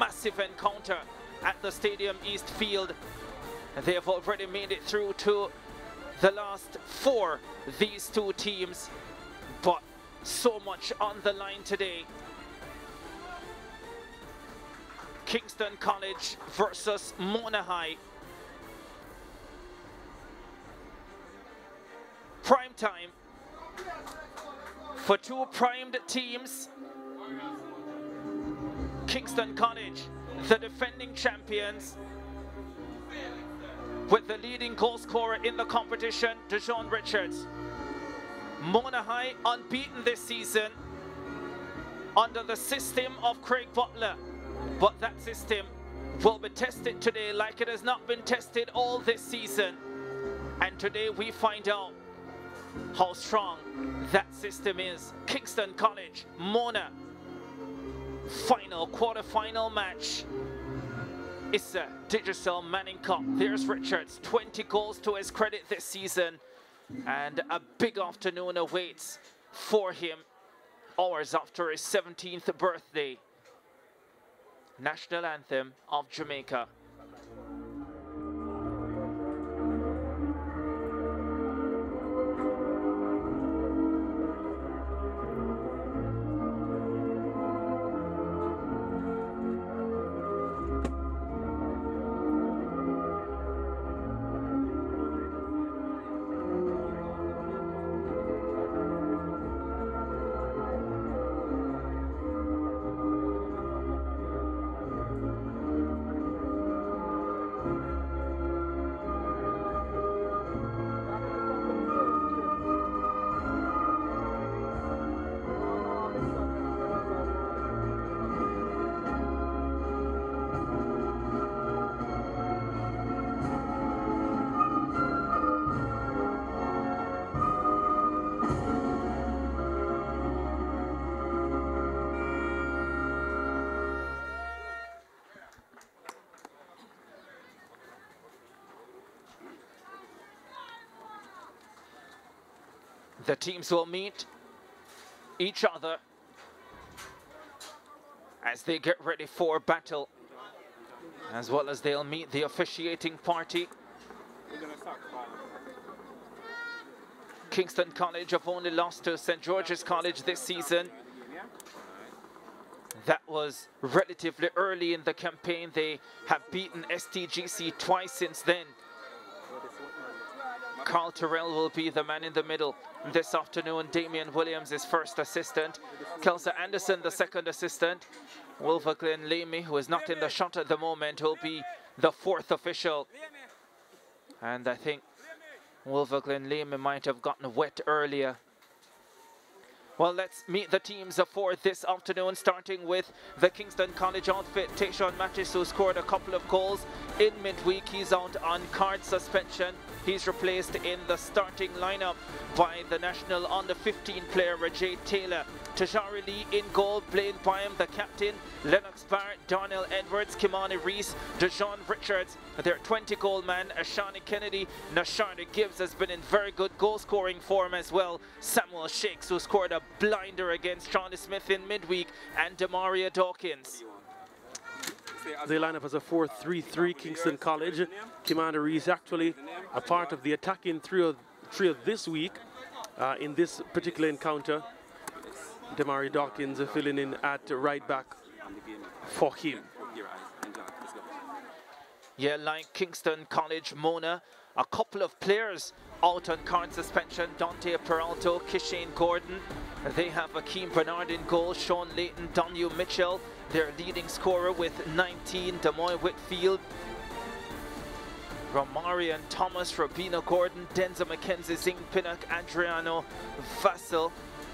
massive encounter at the Stadium East Field. They have already made it through to the last 4, these two teams, but so much on the line today. Kingston College versus Mona High. Prime time for two primed teams. Kingston College, the defending champions, with the leading goal scorer in the competition, Dejon Richards. Mona High unbeaten this season under the system of Craig Butler, but that system will be tested today like it has not been tested all this season. And today we find out how strong that system is. Kingston College, Mona, final quarter-final match. It's a Digital Manning Cup. There's Richards, 20 goals to his credit this season, and a big afternoon awaits for him hours after his 17th birthday. National anthem of Jamaica. The teams will meet each other as they get ready for battle, as well as they'll meet the officiating party. Kingston College have only lost to St. George's College this season. That was relatively early in the campaign. They have beaten STGC twice since then. Carl Terrell will be the man in the middle this afternoon. Damian Williams is first assistant. Kelsa Anderson, the second assistant. Wilver Glenn Lamy, who is not in the shot at the moment, will be the fourth official. And I think Wilver Glenn Lamy might have gotten wet earlier. Well, let's meet the teams for this afternoon, starting with the Kingston College outfit. Tayshawn Mattis, who scored a couple of goals in midweek. He's out on card suspension. He's replaced in the starting lineup by the national under-15 player Rajay Taylor. Tajari Lee in goal, Blaine Byam, the captain. Lennox Barrett, Darnell Edwards, Kimani Reese, Dejon Richards, their 20-goal man. Ashani Kennedy, Nasharda Gibbs has been in very good goal-scoring form as well. Samuel Shakes, who scored a blinder against Charlie Smith in midweek, and Demaria Dawkins. They line up as a 4-3-3 Kingston College. Kimani Reese actually a part of the attacking trio this week in this particular encounter. Demaria Dawkins filling in at right back for him. Yeah, like Kingston College, Mona, a couple of players out on card suspension. Dante Peralto, Kishane Gordon. They have Akeem Bernard in goal, Sean Layton, Donu Mitchell, their leading scorer with 19, Demoy Whitfield, Romarian Thomas, Robina Gordon, Denza McKenzie, Zing Pinnock, Adriano Vassell,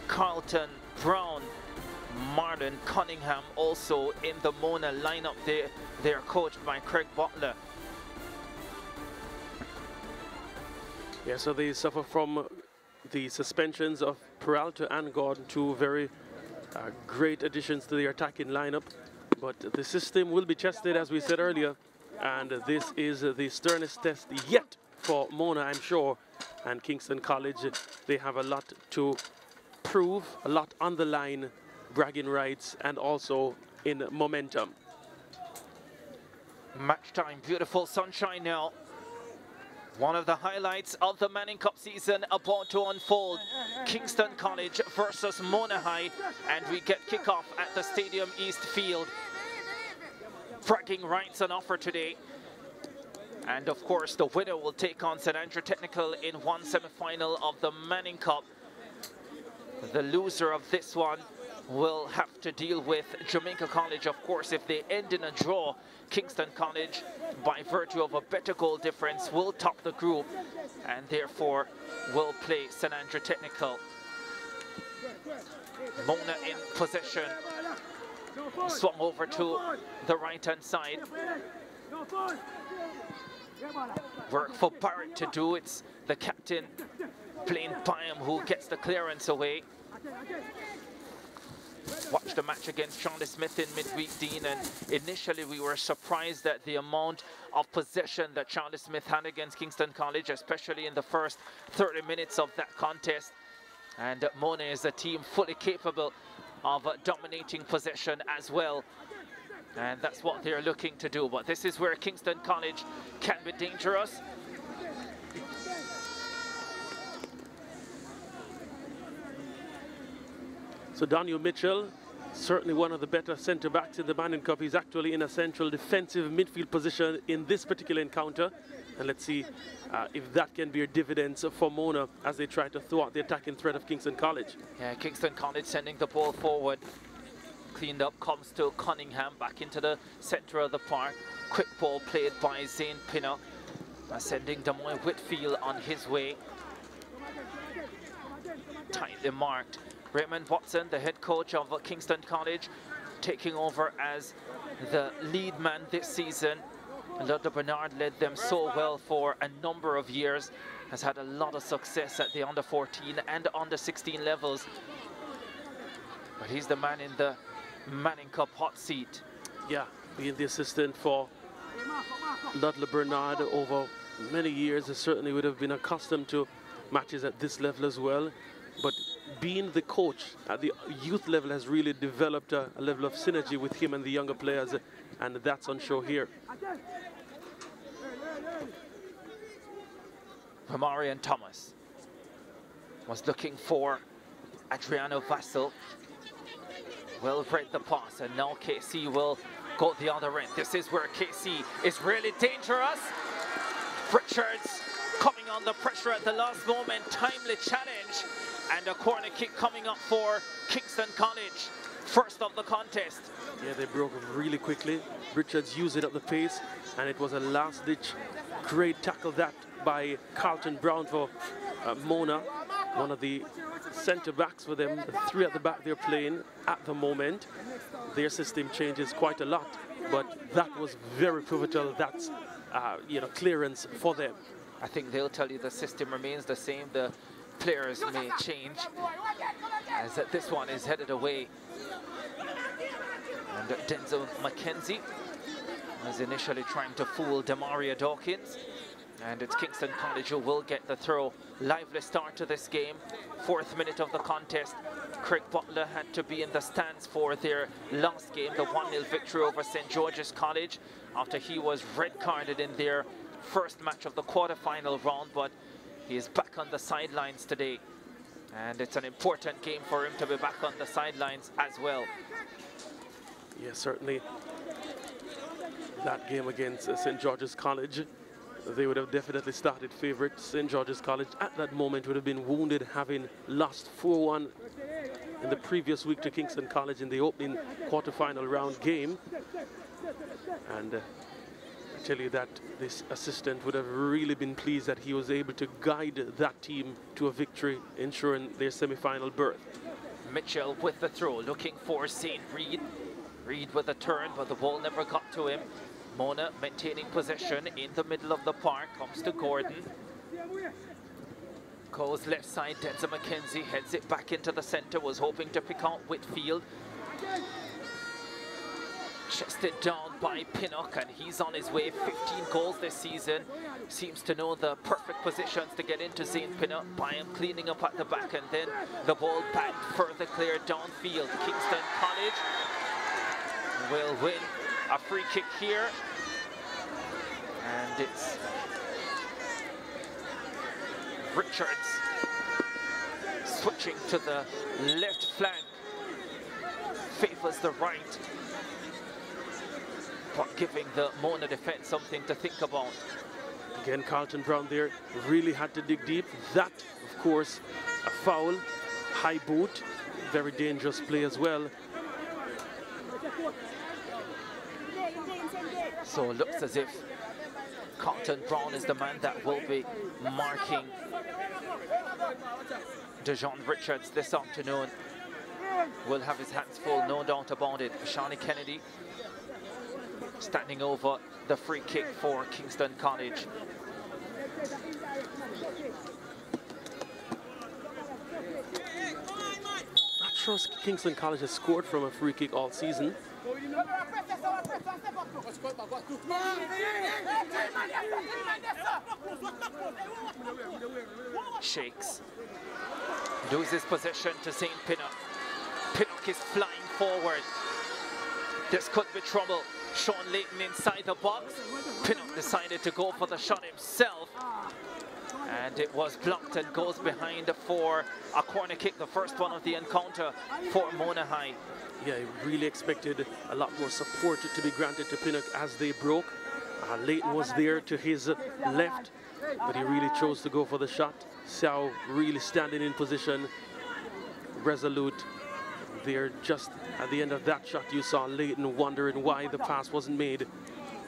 Carlton Brown, Marlon Cunningham also in the Mona lineup. They're coached by Craig Butler. Yeah, so they suffer from the suspensions of Peralta and Gordon, two very great additions to the attacking lineup. But the system will be tested, as we said earlier, and this is the sternest test yet for Mona, I'm sure. And Kingston College, they have a lot to prove, a lot on the line, bragging rights, and also in momentum. Match time, beautiful sunshine now. One of the highlights of the Manning Cup season about to unfold. Kingston College versus Mona High, and we get kickoff at the Stadium East Field. Bragging rights on offer today. And of course, the winner will take on St. Andrew Technical in one semi-final of the Manning Cup. The loser of this one will have to deal with Jamaica College, of course. If they end in a draw, Kingston College, by virtue of a better goal difference, will top the group and therefore will play St. Andrew Technical. Mona in possession. Swung over to the right-hand side. Work for Barrett to do. It's the captain playing by him who gets the clearance away. Watched the match against Charlie Smith in midweek, Dean, and initially we were surprised at the amount of possession that Charlie Smith had against Kingston College, especially in the first 30 minutes of that contest. And Mona is a team fully capable of dominating possession as well. And that's what they're looking to do. But this is where Kingston College can be dangerous. So Daniel Mitchell, certainly one of the better centre-backs in the Manning Cup. He's actually in a central defensive midfield position in this particular encounter. And let's see if that can be a dividends for Mona as they try to thwart the attacking threat of Kingston College. Yeah, Kingston College sending the ball forward. Cleaned up, comes to Cunningham, back into the centre of the park. Quick ball played by Zane Pinnock, sending Damoy Whitfield on his way. Tightly marked. Raymond Watson, the head coach of Kingston College, taking over as the lead man this season. Ludlow Bernard led them so well for a number of years, has had a lot of success at the under 14 and under 16 levels. But he's the man in the Manning Cup hot seat. Yeah, being the assistant for Ludlow Bernard over many years, certainly would have been accustomed to matches at this level as well. But being the coach at the youth level has really developed a level of synergy with him and the younger players, and that's on show here. Marian Thomas was looking for Adriano Vassell. Well read the pass, and now KC will go the other end. This is where KC is really dangerous. Richards coming on the pressure at the last moment. Timely challenge. And a corner kick coming up for Kingston College. First of the contest. Yeah, they broke really quickly. Richards used it at the pace, and it was a last-ditch great tackle that by Carlton Brown for Mona, one of the centre-backs for them. The three at the back they're playing at the moment. Their system changes quite a lot, but that was very pivotal. That's clearance for them. I think they'll tell you the system remains the same. The players may change, as this one is headed away. And Denzel McKenzie was initially trying to fool Demaria Dawkins, and it's Kingston College who will get the throw. Lively start to this game. 4th minute of the contest. Craig Butler had to be in the stands for their last game, the 1-0 victory over St. George's College, after he was red carded in their first match of the quarter-final round, but he is back on the sidelines today, and it's an important game for him to be back on the sidelines as well. Yeah, certainly that game against St. George's College, they would have definitely started favourite. St. George's College at that moment would have been wounded, having lost 4-1 in the previous week to Kingston College in the opening quarter-final round game. And I tell you that this assistant would have really been pleased that he was able to guide that team to a victory, ensuring their semi-final berth. Mitchell with the throw, looking for St. Reed. Reed with a turn, but the ball never got to him. Mona maintaining possession in the middle of the park, comes to Gordon. Goes left side, Denzel McKenzie heads it back into the centre, was hoping to pick out Whitfield. Chested down by Pinnock, and he's on his way. 15 goals this season. Seems to know the perfect positions to get into Zane Pinnock by him cleaning up at the back, and then the ball back further clear downfield. Kingston College will win a free kick here. it's Richards switching to the left flank, favors the right, but giving the Mona defense something to think about. Again, Carlton Brown there really had to dig deep. That, of course, a foul, high boot, very dangerous play as well. So it looks as if Carlton Brown is the man that will be marking Dejon Richards this afternoon. Will have his hands full, no doubt about it. Shawnee Kennedy standing over the free kick for Kingston College. Not sure Kingston College has scored from a free kick all season. Shakes. Loses possession to St. Pinnock. Pinnock is flying forward. This could be trouble. Sean Layton inside the box. Pinnock decided to go for the shot himself. And it was blocked and goes behind for a corner kick, the first one of the encounter for Mona High. Yeah, he really expected a lot more support to be granted to Pinnock as they broke. Layton was there to his left, but he really chose to go for the shot. Sao really standing in position, resolute. There just at the end of that shot, you saw Layton wondering why the pass wasn't made.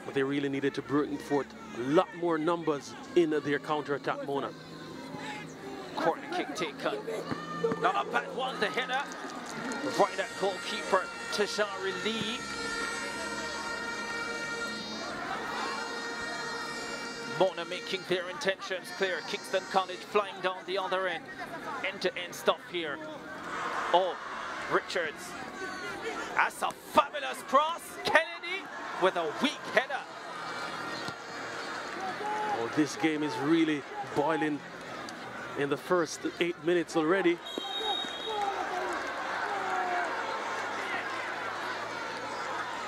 But they really needed to bring forth a lot more numbers in their counter-attack, Mona. Corner kick taken. Not a bad one, the header. Right at goalkeeper Tashari Lee. Mona making their intentions clear. Kingston College flying down the other end. End-to-end stuff here. Oh, Richards. That's a fabulous cross. Kennedy with a weak header. Oh, this game is really boiling in the first 8 minutes already.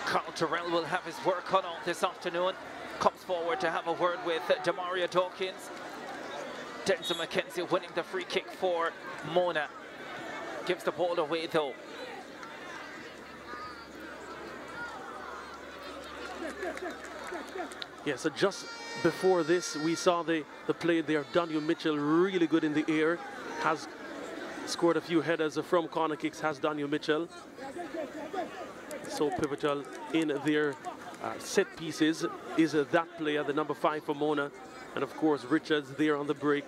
Carl Terrell will have his work cut out this afternoon. Comes forward to have a word with Demaria Dawkins. Denzel McKenzie winning the free kick for Mona. Gives the ball away though. Yeah, so just before this, we saw the play there. Daniel Mitchell really good in the air. Has scored a few headers from corner kicks, has Daniel Mitchell. So pivotal in their set pieces is that player, the number 5 for Mona. And of course, Richards there on the break.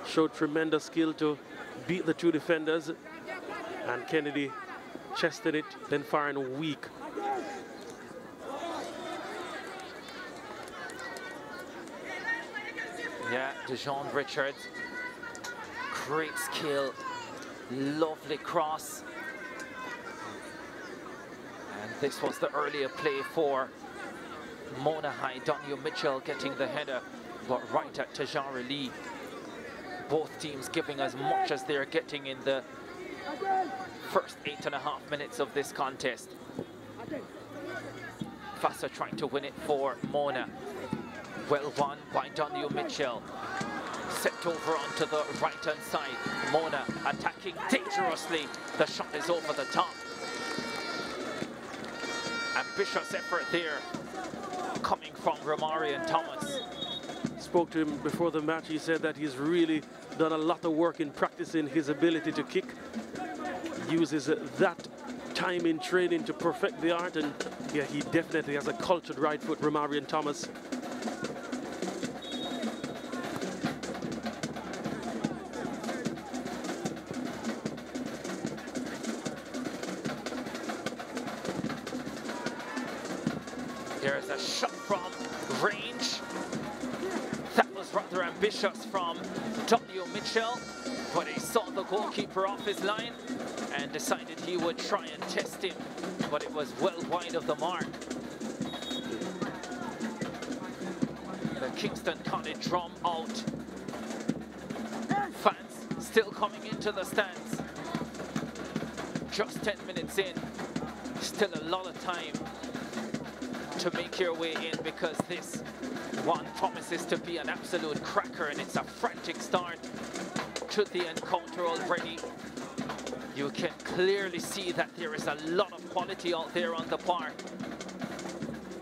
Showed tremendous skill to beat the 2 defenders. And Kennedy chested it, then firing weak. Yeah, Dejon Richards, great skill, lovely cross. And this was the earlier play for Mona High. Daniel Mitchell getting the header, but right at Tajari Lee. Both teams giving as much as they're getting in the first 8.5 minutes of this contest. Fassa trying to win it for Mona. Well won by Daniel Mitchell. Set over onto the right-hand side. Mona attacking dangerously. The shot is over the top. Ambitious effort there coming from Romarian Thomas. Spoke to him before the match. He said that he's really done a lot of work in practicing his ability to kick. Uses that time in training to perfect the art, and yeah, he definitely has a cultured right foot, Romarian Thomas. There's a shot from range. That was rather ambitious from Daniel Mitchell, but he saw the goalkeeper off his line and decided he would try and test him, but it was well wide of the mark. The Kingston College drum out. Fans still coming into the stands. Just 10 minutes in, still a lot of time. to make your way in, because this one promises to be an absolute cracker, and it's a frantic start to the encounter already. You can clearly see that there is a lot of quality out there on the park.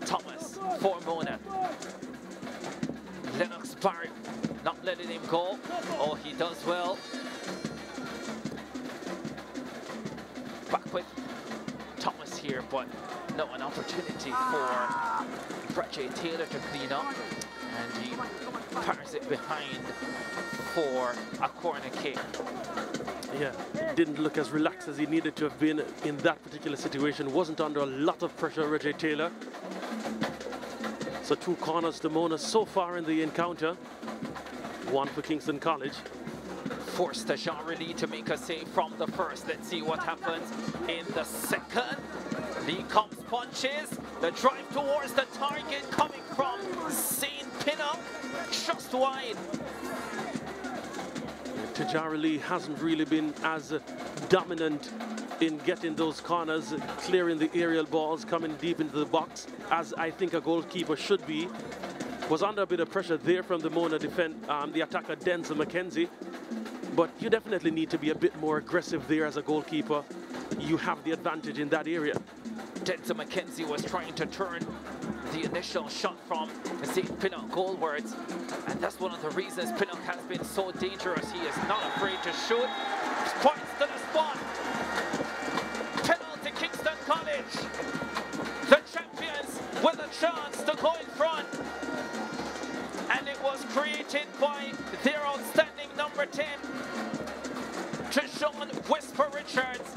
Thomas for Mona. Lennox Barrett not letting him go. Oh, he does well. Back with Thomas here, but no, an opportunity for Reggie Taylor to clean up, and he fires it behind for a corner kick. Yeah, didn't look as relaxed as he needed to have been in that particular situation. Wasn't under a lot of pressure, Reggie Taylor. So 2 corners to Mona so far in the encounter. 1 for Kingston College. Forced Jean-Relie to make a save from the first. Let's see what happens in the second. Lee comes, punches. The drive towards the target coming from St. Pinnock, just wide. Jean-Relie hasn't really been as dominant in getting those corners, clearing the aerial balls, coming deep into the box, as I think a goalkeeper should be. Was under a bit of pressure there from the Mona the attacker Denzel McKenzie, but you definitely need to be a bit more aggressive there as a goalkeeper. You have the advantage in that area. Denzel McKenzie was trying to turn the initial shot from St. Pinnock goalwards, and that's one of the reasons Pinnock has been so dangerous. He is not afraid to shoot. Points to the spot. Penalty Kingston College. The champions with a chance to go in front, and it was created by their outstanding number 10, Deshaun Whisper Richards,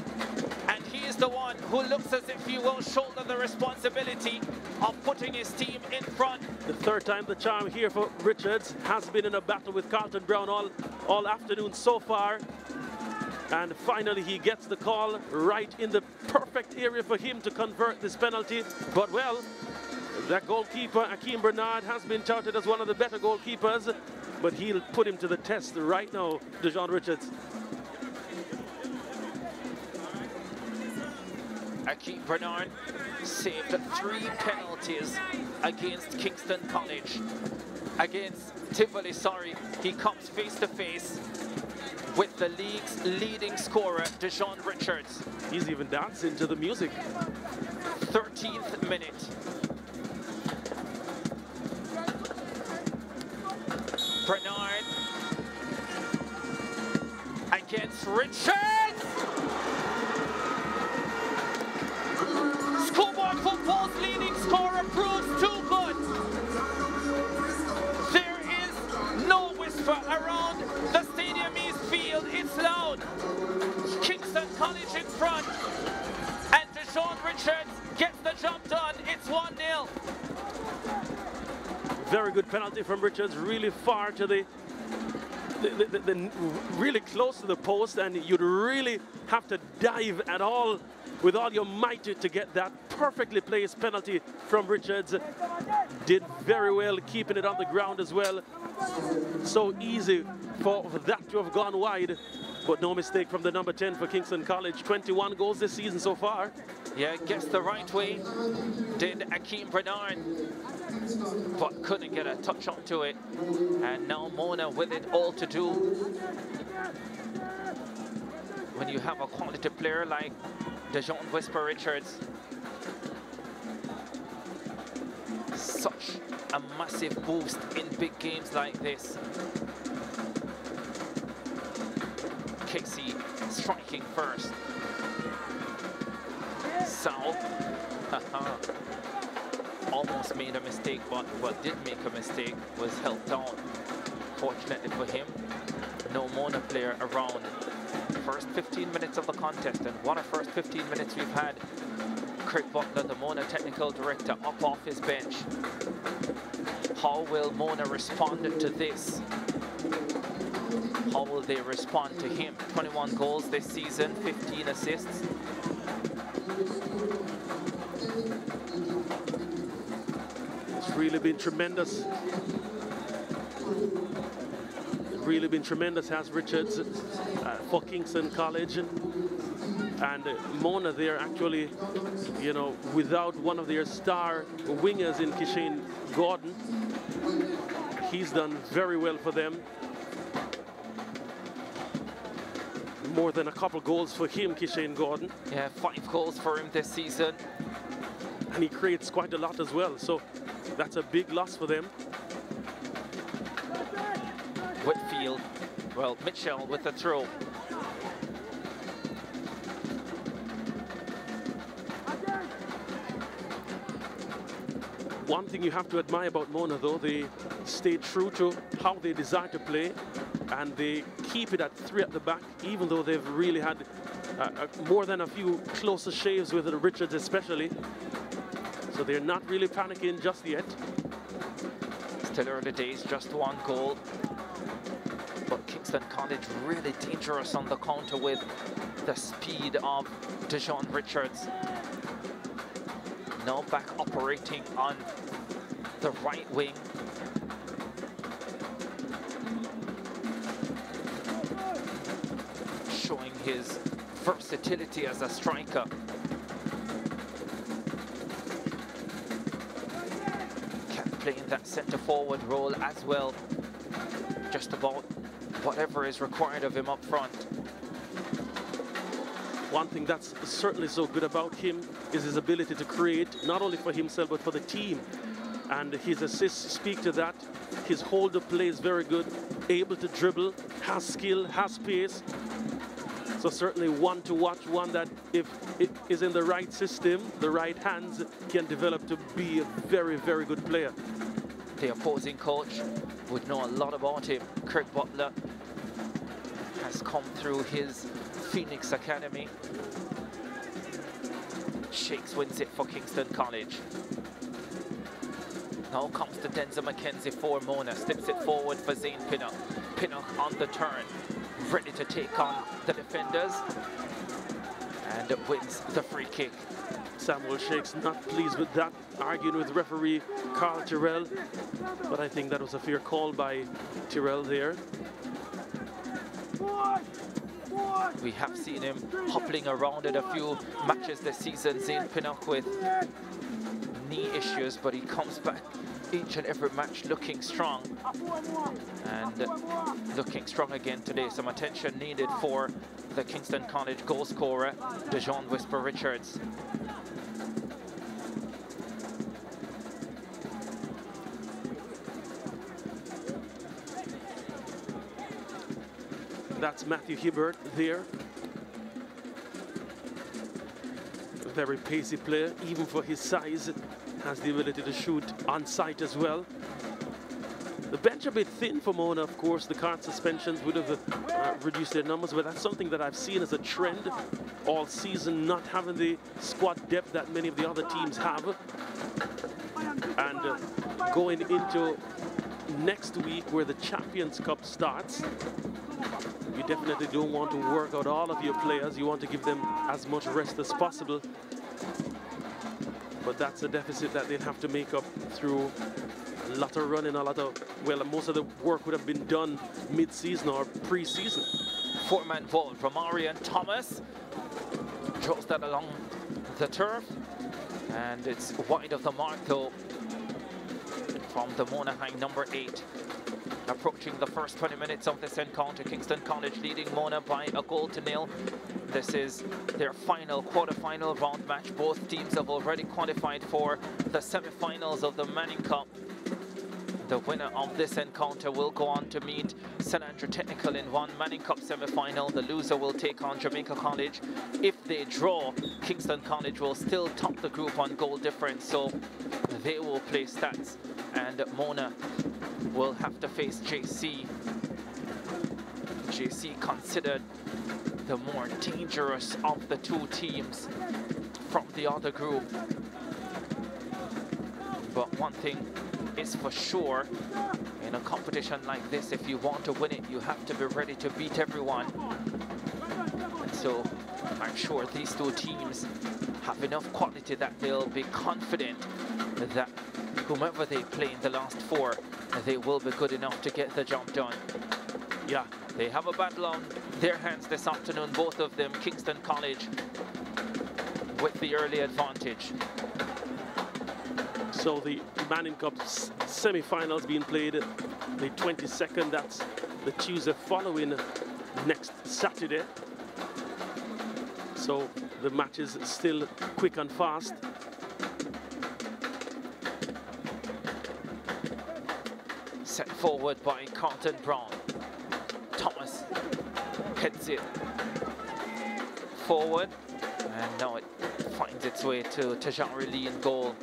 and he is the one who looks as if he will shoulder the responsibility of putting his team in front. The third time the charm here for Richards. Has been in a battle with Carlton Brown all afternoon so far, and finally he gets the call right in the perfect area for him to convert this penalty. But well, that goalkeeper Akeem Bernard has been touted as one of the better goalkeepers, but he'll put him to the test right now, Deshaun Richards. Akeem Bernard saved 3 penalties against Kingston College. Against Tivoli, he comes face to face with the league's leading scorer, Deshaun Richards. He's even dancing to the music. 13th minute. Bernard against Richards. Schoolboy football's leading scorer proves too good. There is no whisper around the Stadium East field. It's loud. Kingston College in front, and Deshaun Richards gets the job done. It's 1-0. Very good penalty from Richards, really far to the really close to the post, and you'd really have to dive at all with all your might to get that perfectly placed penalty from Richards. Did very well keeping it on the ground as well. So easy for that to have gone wide, but no mistake from the number 10 for Kingston College. 21 goals this season so far. Yeah, guessed the right way, did Akeem Bernard, but couldn't get a touch onto it. And now Mona with it all to do. When you have a quality player like Deshaun Whisper Richards, such a massive boost in big games like this. Casey striking first. Sal almost made a mistake, but what did make a mistake was held down. Fortunately for him, no Mona player around. First 15 minutes of the contest, and what a first 15 minutes we've had. Craig Butler, the Mona technical director, up off his bench. How will Mona respond to this? How will they respond to him? 21 goals this season, 15 assists. It's really been tremendous. Really been tremendous, has Richards for Kingston College. And Mona there actually, you know, without one of their star wingers in Kishane Gordon, he's done very well for them. More than a couple goals for him, Kishane Gordon. Yeah, 5 goals for him this season. And he creates quite a lot as well, so that's a big loss for them. Whitfield, well, Mitchell with the throw. One thing you have to admire about Mona, though, they stay true to how they desire to play, and they keep it at 3 at the back, even though they've really had more than a few closer shaves with Richards especially. So they're not really panicking just yet. Still early days, just 1 goal. But Kingston College really dangerous on the counter with the speed of Dejon Richards. Now back operating on the right wing. Showing his versatility as a striker. Can play in that centre forward role as well. Just about whatever is required of him up front. One thing that's certainly so good about him is his ability to create, not only for himself, but for the team. And his assists speak to that. His hold-up play is very good, able to dribble, has skill, has pace. So certainly one to watch, one that if it is in the right system, the right hands, can develop to be a very, very good player. The opposing coach would know a lot about him. Craig Butler has come through his Phoenix Academy. Shakes wins it for Kingston College. Now comes to Denzel McKenzie for Mona. Slips it forward for Zane Pinnock. Pinnock on the turn. Ready to take on the defenders. And wins the free kick. Samuel Shakes not pleased with that, arguing with referee Carl Tyrrell. But I think that was a fair call by Tyrrell there. We have seen him hoppling around in a few matches this season. Zane Pinnock with knee issues, but he comes back each and every match looking strong. And looking strong again today. Some attention needed for the Kingston College goal scorer, Dejon Whisper Richards. That's Matthew Hibbert there. A very pacey player, even for his size, has the ability to shoot on sight as well. The bench a bit thin for Mona, of course. The card suspensions would have reduced their numbers, but that's something that I've seen as a trend all season, not having the squad depth that many of the other teams have. And going into next week where the Champions Cup starts, you definitely don't want to work out all of your players. You want to give them as much rest as possible. But that's a deficit that they'll have to make up through a lot of running, a lot of, well, most of the work would have been done mid-season or pre-season. 4-man ball from Arian Thomas. Draws that along the turf. And it's wide of the mark, though, from the Monaghan number 8. Approaching the first 20 minutes of this encounter, Kingston College leading Mona by a 1-0. This is their final quarter-final round match. Both teams have already qualified for the semi-finals of the Manning Cup. The winner of this encounter will go on to meet St. Andrew Technical in one Manning Cup semi-final. The loser will take on Jamaica College. If they draw, Kingston College will still top the group on goal difference, so they will play stats. And Mona will have to face JC. JC considered the more dangerous of the two teams from the other group. But one thing is for sure, in a competition like this, if you want to win it, you have to be ready to beat everyone. And so I'm sure these two teams have enough quality that they'll be confident that whomever they play in the last 4, they will be good enough to get the job done. Yeah, they have a battle on their hands this afternoon, both of them. Kingston College with the early advantage. So the Manning Cup semi-finals being played the 22nd, that's the Tuesday following next Saturday. So the match is still quick and fast. Set forward by Carlton Brown. Thomas heads it forward, and now it finds its way to Tajari Lee in goal.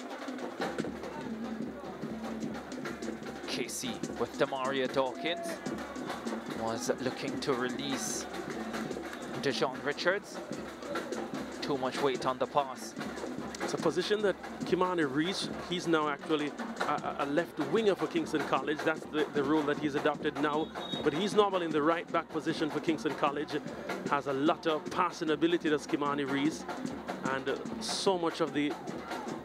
Casey with Demaria Dawkins was looking to release Dejon Richards. Too much weight on the pass. It's a position that Kimani Reese, he's now actually a left winger for Kingston College. That's the role that he's adopted now. But he's normally in the right back position for Kingston College. Has a lot of passing ability, that's Kimani Reese. And so much of the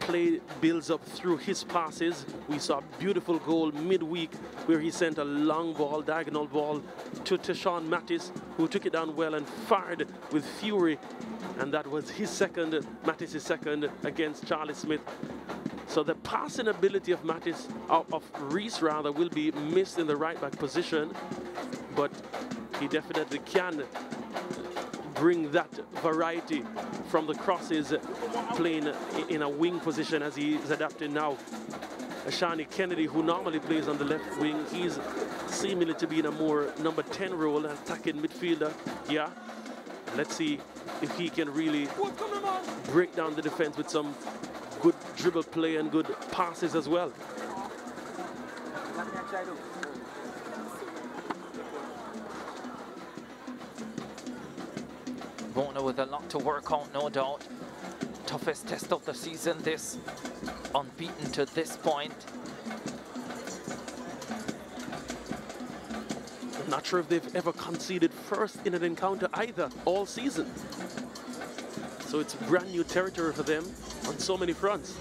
play builds up through his passes. We saw a beautiful goal midweek where he sent a long ball, diagonal ball to Tashawn Mattis, who took it down well and fired with fury. And that was his second, Mattis' second against Charlie Smith. So the passing ability of Mattis, of Reese rather, will be missed in the right back position, but he definitely can bring that variety from the crosses, playing in a wing position as he is adapting now. Ashani Kennedy, who normally plays on the left wing, he's seemingly to be in a more number 10 role, attacking midfielder. Yeah, let's see if he can really break down the defense with some good dribble play and good passes as well. Mona with a lot to work on, no doubt. Toughest test of the season, this, unbeaten to this point. I'm not sure if they've ever conceded first in an encounter either, all season. So it's brand new territory for them on so many fronts.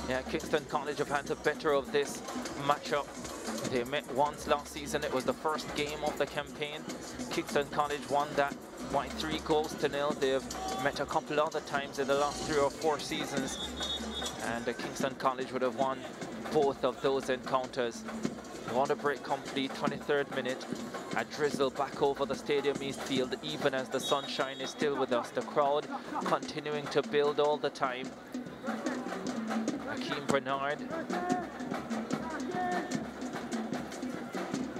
Yeah, Kingston College have had the better of this matchup. They met once last season. It was the first game of the campaign. Kingston College won that by 3-0. They've met a couple other times in the last 3 or 4 seasons. And Kingston College would have won both of those encounters. Water break complete, 23rd minute. A drizzle back over the stadium east field, even as the sunshine is still with us. The crowd continuing to build all the time. Akeem Bernard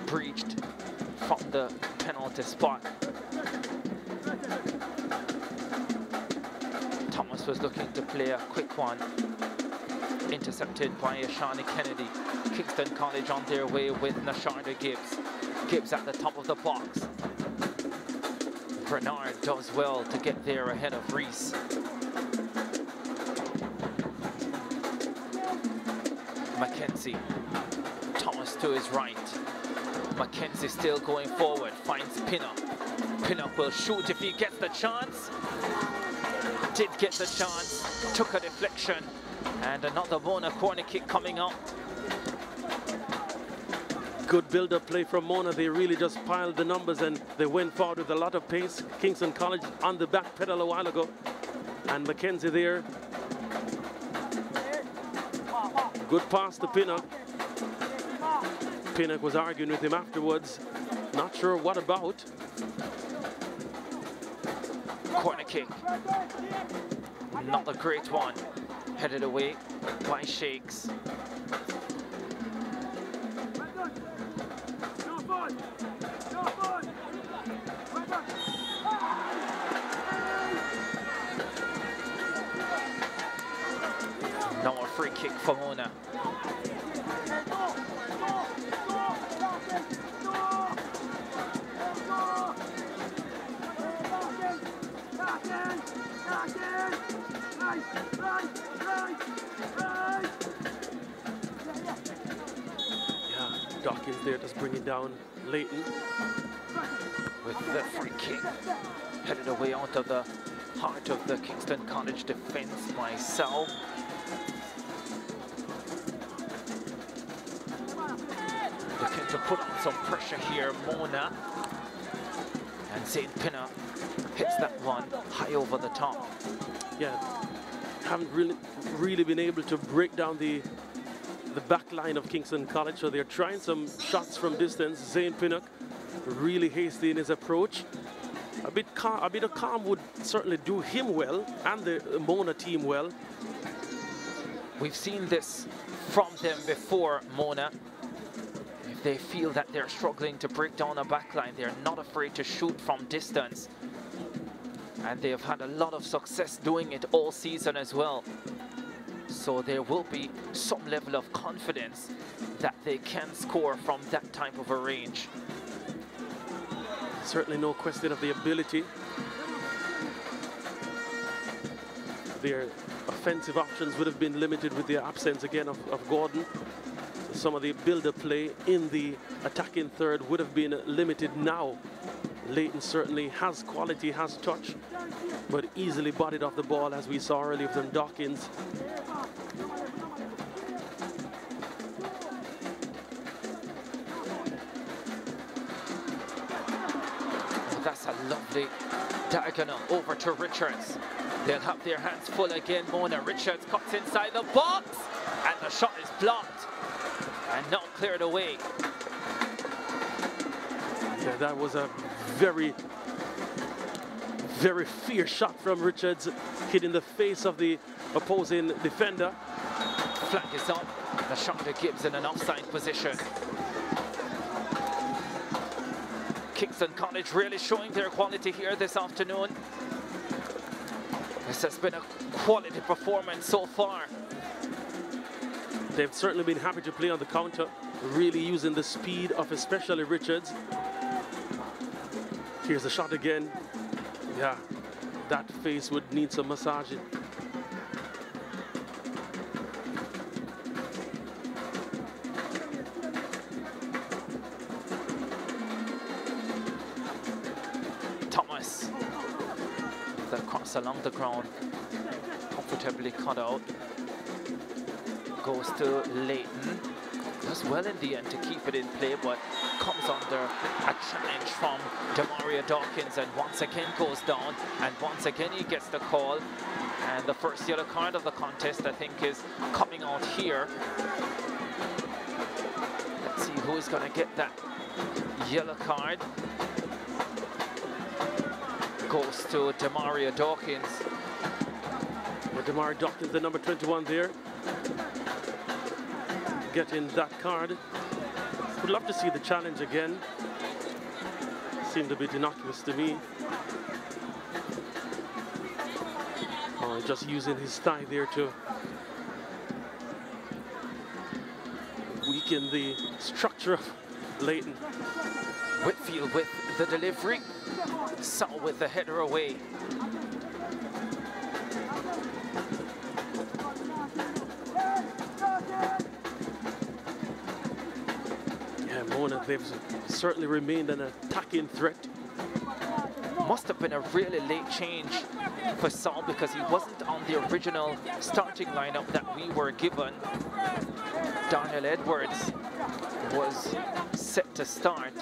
breached from the penalty spot. Thomas was looking to play a quick one. Intercepted by Ashani Kennedy. Kingston College on their way with Nasharda Gibbs. Gibbs at the top of the box. Bernard does well to get there ahead of Reese. Mackenzie. Thomas to his right. Mackenzie still going forward. Finds Pinnock. Pinnock will shoot if he gets the chance. Did get the chance. Took a deflection. And another Mona corner kick coming up. Good build-up play from Mona. They really just piled the numbers and they went forward with a lot of pace. Kingston College on the back pedal a while ago. And Mackenzie there. Good pass to Pinnock. Pinnock was arguing with him afterwards. Not sure what about. Corner kick. Not a great one. Headed away by Shakes. Now a free kick for Mona. Yeah, Dawkins there just bring it down Leighton. With the free kick. Headed away out of the heart of the Kingston College defense by Sal. Looking to put on some pressure here, Mona. And St. Pinnock hits that one high over the top. Yeah, haven't really been able to break down the back line of Kingston College, so they're trying some shots from distance. Zane Pinnock really hasty in his approach. A bit of calm would certainly do him well and the Mona team well. We've seen this from them before, Mona. If they feel that they're struggling to break down a backline, they're not afraid to shoot from distance. And they have had a lot of success doing it all season as well. So there will be some level of confidence that they can score from that type of a range. Certainly no question of the ability. Their offensive options would have been limited with the absence again of Gordon. Some of the builder play in the attacking third would have been limited now. Leighton certainly has quality, has touch, but easily bodied off the ball as we saw earlier from Dawkins. That's a lovely diagonal over to Richards. They'll have their hands full again, Mona. Richards cuts inside the box, and the shot is blocked and now cleared away. Yeah, that was a very, very fierce shot from Richards, hitting the face of the opposing defender. Flank is up. The shot to Gibbs in an offside position. Kingston College really showing their quality here this afternoon. This has been a quality performance so far. They've certainly been happy to play on the counter, really using the speed of especially Richards. Here's the shot again. Yeah, that face would need some massaging. Thomas, the cross along the ground, comfortably cut out. Goes to Leighton. Does well in the end to keep it in play, but comes under a challenge from Demario Dawkins, and once again goes down, and once again he gets the call. And the first yellow card of the contest, I think, is coming out here. Let's see who is going to get that yellow card. Goes to Demario Dawkins. Well, Demario Dawkins, the number 21 there, getting that card. Would love to see the challenge again. Seemed a bit innocuous to me. Just using his thigh there to weaken the structure of Leighton. Whitfield with the delivery. Saul with the header away. Yeah, Mona, they've certainly remained an attacking threat. Must have been a really late change for Saul, because he wasn't on the original starting lineup that we were given. Darnell Edwards was set to start.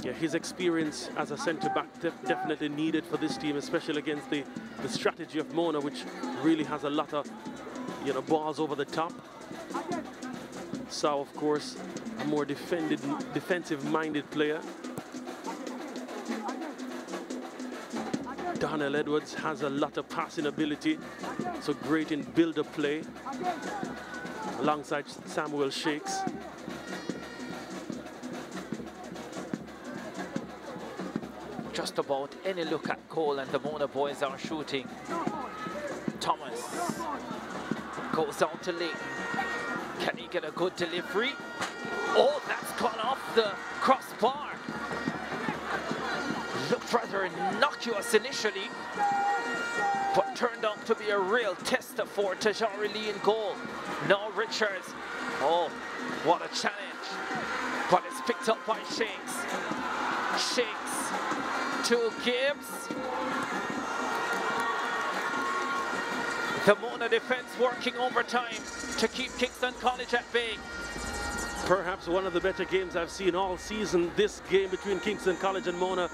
Yeah, his experience as a centre-back definitely needed for this team, especially against the strategy of Mona, which really has a lot of, balls over the top. Saul, of course, a more defensive-minded player. Darnell Edwards has a lot of passing ability, so great in build-up play, alongside Samuel Shakes. Just about any look at goal, and the Mona boys are shooting. Thomas goes down to Leighton. Can he get a good delivery? Oh, that's gone off the crossbar. Looked rather innocuous initially, but turned out to be a real tester for Tajari Lee in goal. Now Richards. Oh, what a challenge. But it's picked up by Shakes. Shakes to Gibbs. The Mona defense working overtime to keep Kingston College at bay. perhaps one of the better games I've seen all season. This game between Kingston College and Mona,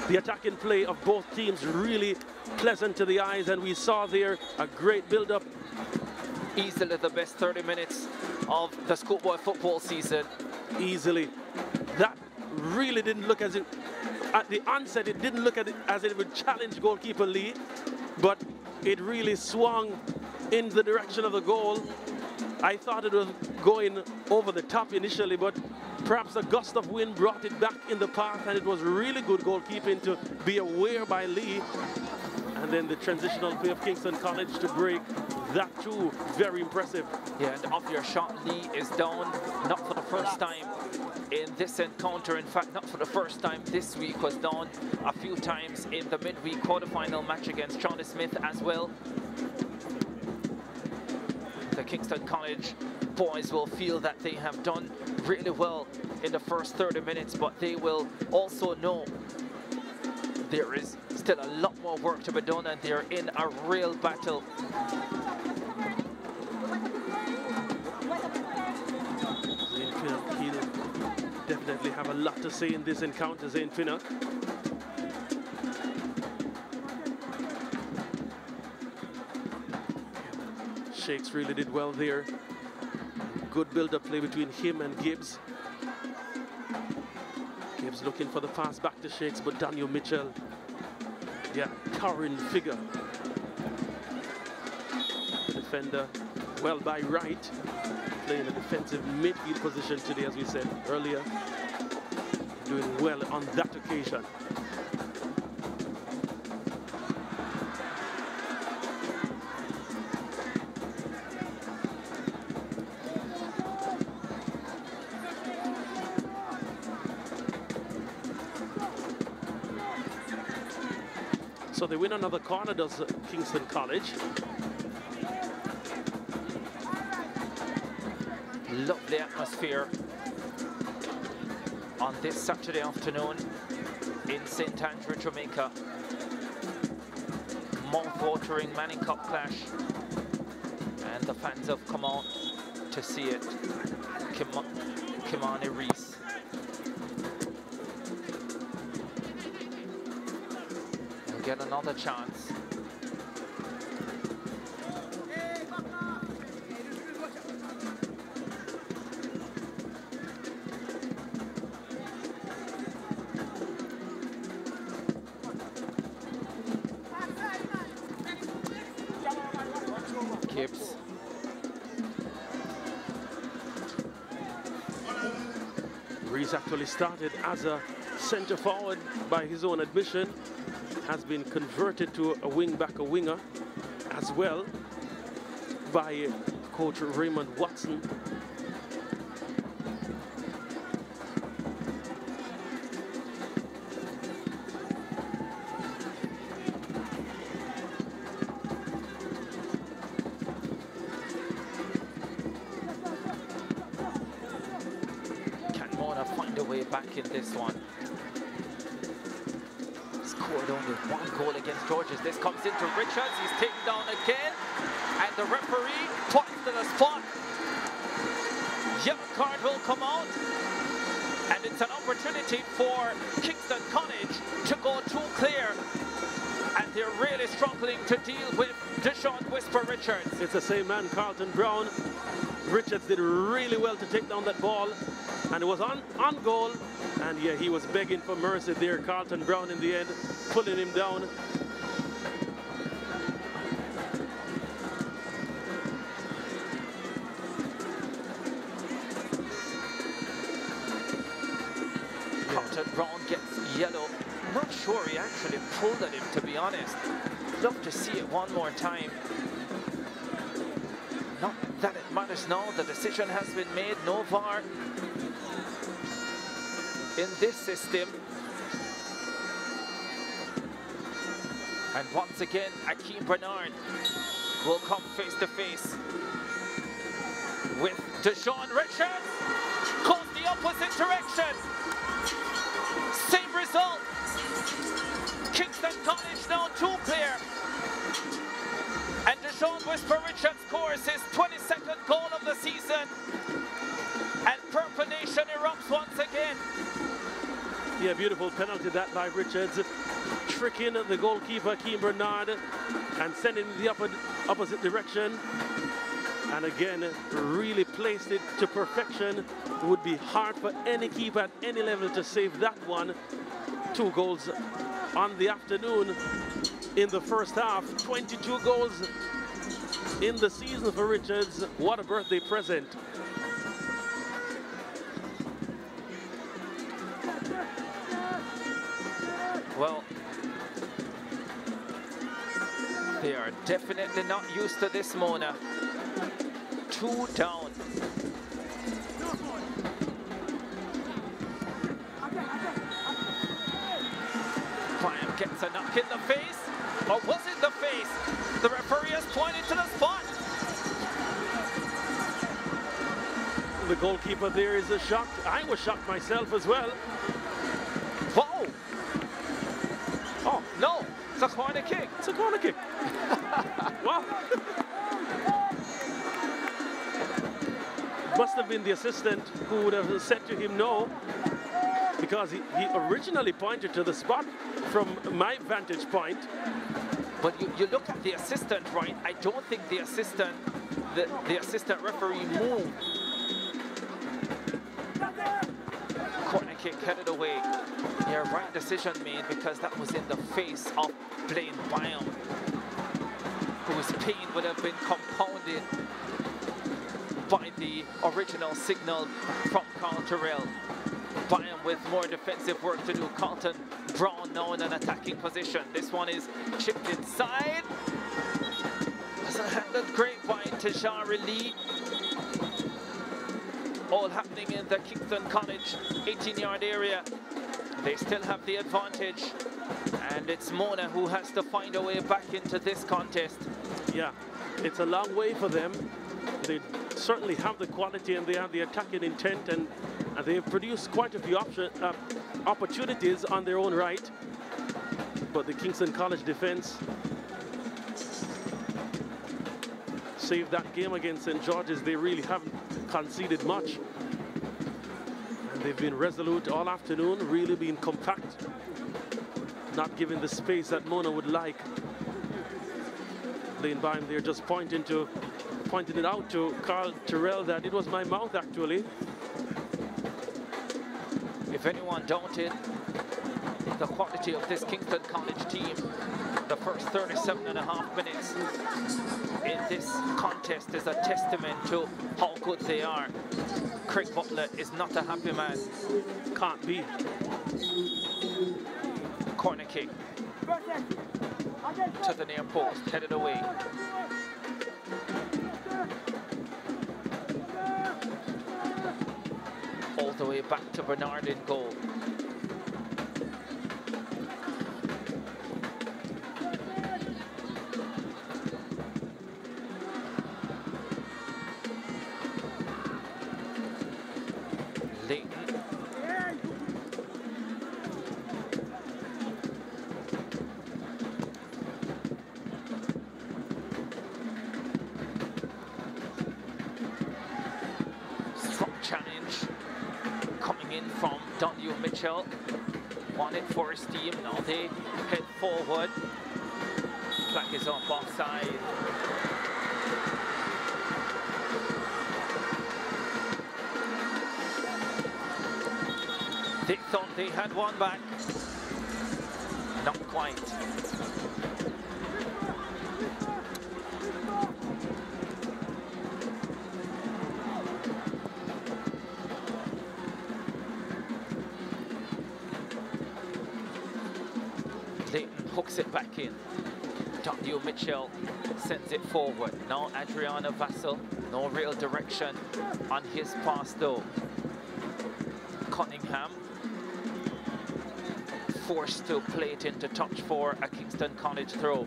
the attacking play of both teams really pleasant to the eyes, and we saw there a great build-up. Easily the best 30 minutes of the schoolboy football season. Easily. That really didn't look as if, at the onset, it didn't look as if it would challenge goalkeeper Lee, but it really swung in the direction of the goal. I thought it was going over the top initially, but perhaps a gust of wind brought it back in the path, and it was really good goalkeeping to be aware by Lee. And then the transitional play of Kingston College to break that too, very impressive. Yeah, and off your shot, Lee is down, not for the first time in this encounter. In fact, not for the first time this week, was down a few times in the midweek quarterfinal match against Shawnee Smith as well. The Kingston College boys will feel that they have done really well in the first 30 minutes, but they will also know there is still a lot more work to be done, and they're in a real battle. Zane Pinnock, he'll definitely have a lot to say in this encounter, Zane Pinnock. Shakes really did well there. Good build-up play between him and Gibbs. Gibbs looking for the pass back to Shakes, but Daniel Mitchell, yeah, towering figure. The defender, well by right, playing a defensive midfield position today, as we said earlier. Doing well on that occasion. So they win another corner, does Kingston College. Lovely atmosphere on this Saturday afternoon in St. Andrew, Jamaica. Mouth-watering Manning Cup clash, and the fans have come out to see it. Kimani Reese. Get another chance. Gibbs. Reese actually started as a centre forward by his own admission. Has been converted to a wing-back, a winger, as well, by coach Raymond Watson. Can Mona find a way back in this one? Scored only one goal against Georges. This comes into Richards. He's taken down again, and the referee points to the spot. Yellow card will come out, and it's an opportunity for Kingston College to go too clear, and they're really struggling to deal with Deshaun Whisper Richards. It's the same man, Carlton Brown. Richards did really well to take down that ball, and it was on goal. And yeah, he was begging for mercy there. Carlton Brown in the end, pulling him down. Carlton Brown gets yellow. Not sure he actually pulled at him, to be honest. Love to see it one more time. Not that it matters now. The decision has been made. No VAR in this system. And once again, Akeem Bernard will come face to face with Deshaun Richards. Goes the opposite direction. Same result. Kingston College now too clear. And Deshaun Whisper Richards scores his 22nd goal of the season. And purpose Richards once again. Yeah, beautiful penalty that by Richards, tricking the goalkeeper, Keane Bernard, and sending in the opposite direction. And again, really placed it to perfection. It would be hard for any keeper at any level to save that one. 2 goals on the afternoon in the first half. 22 goals in the season for Richards. What a birthday present. Well, they are definitely not used to this, Mona. 2 down. Brian gets a knock in the face. Or was it the face? The referee has pointed to the spot. The goalkeeper there is shocked. I was shocked myself as well. Whoa! Oh, no! It's a corner kick. It's a corner kick. Wow. Must have been the assistant who would have said to him no, because he originally pointed to the spot from my vantage point. But you look at the assistant, right? I don't think the assistant referee moved. Corner kick headed away. Yeah, right decision made, because that was in the face of Blaine Byam, whose pain would have been compounded by the original signal from Carl Terrell. Byam with more defensive work to do. Carlton Brown now in an attacking position. This one is chipped inside. That's a handled great by Tajari Lee. All happening in the Kingston College 18-yard area. They still have the advantage, and it's Mona who has to find a way back into this contest. Yeah, it's a long way for them. They certainly have the quality and they have the attacking intent, and they have produced quite a few opportunities on their own right. But the Kingston College defense saved that game against St. George's. They really haven't conceded much. And they've been resolute all afternoon, really been compact, not giving the space that Mona would like. Blaine Byam there just pointing it out to Carl Terrell that it was my mouth actually. If anyone doubted the quality of this Kingston College team, the first 37.5 minutes in this contest is a testament to how good they are. Craig Butler is not a happy man. Can't be. Corner kick to the near post, headed away. All the way back to Bernard in goal. Leighton. Strong challenge coming in from Dondio Mitchell. Wanted for his team. Now they head forward. Flag is up offside. They thought they had one back. Not quite. Leighton hooks it back in. Dondio Mitchell sends it forward. Now Adriana Vassell. No real direction on his pass though. Cunningham forced to play it into touch for a Kingston College throw.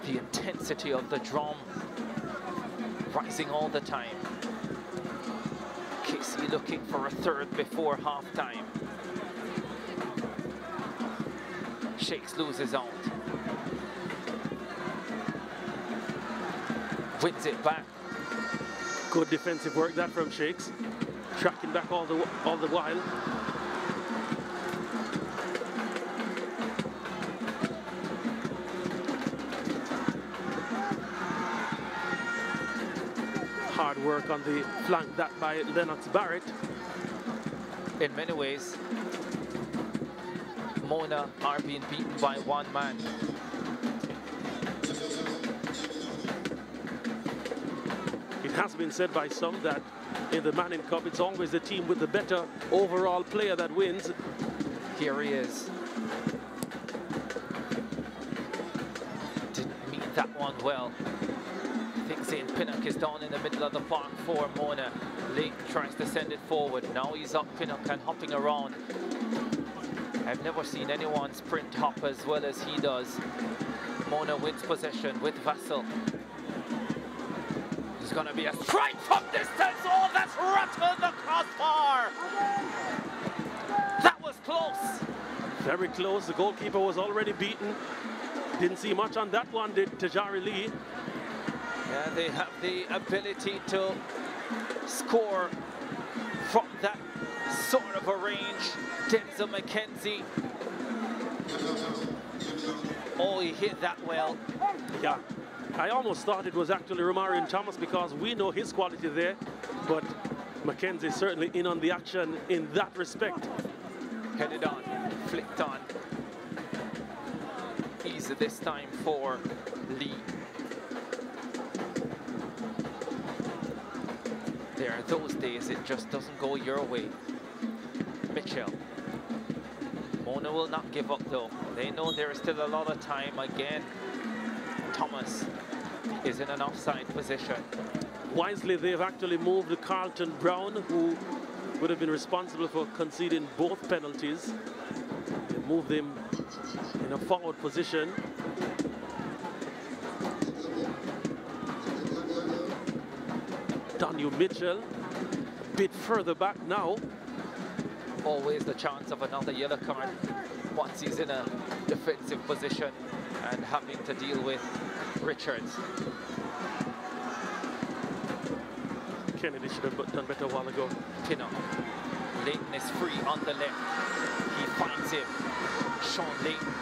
The intensity of the drum rising all the time. Casey looking for a third before halftime. Shakes loses out. Wins it back. Good defensive work that from Shakes. Tracking back all the while. Hard work on the flank, that by Lennox Barrett. In many ways, Mona are being beaten by one man. It has been said by some that in the Manning Cup, it's always the team with the better overall player that wins. Here he is. Didn't meet that one well. I think Zane Pinnock is down in the middle of the park for Mona. Leighton tries to send it forward. Now he's up Pinnock and hopping around. I've never seen anyone sprint hop as well as he does. Mona wins possession with Vassell. There's going to be a strike from distance. Oh, that's rattled the crossbar. That was close. Very close. The goalkeeper was already beaten. Didn't see much on that one, did Tajari Lee. Yeah, they have the ability to score from that sort of a range. Denzel McKenzie. Oh, he hit that well. Yeah, I almost thought it was actually Romarion Thomas because we know his quality there, but McKenzie certainly in on the action in that respect. Headed on, flicked on. Easy this time for Lee. There are those days it just doesn't go your way. Mitchell. Mona will not give up though. They know there is still a lot of time. Again, Thomas is in an offside position. Wisely, they've actually moved Carlton Brown, who would have been responsible for conceding both penalties. They moved him in a forward position. Daniel Mitchell, a bit further back now. Always the chance of another yellow card once he's in a defensive position and having to deal with Richards. Kennedy should have done better a while ago. Pinnock. Leighton is free on the left. He finds him. Sean Leighton.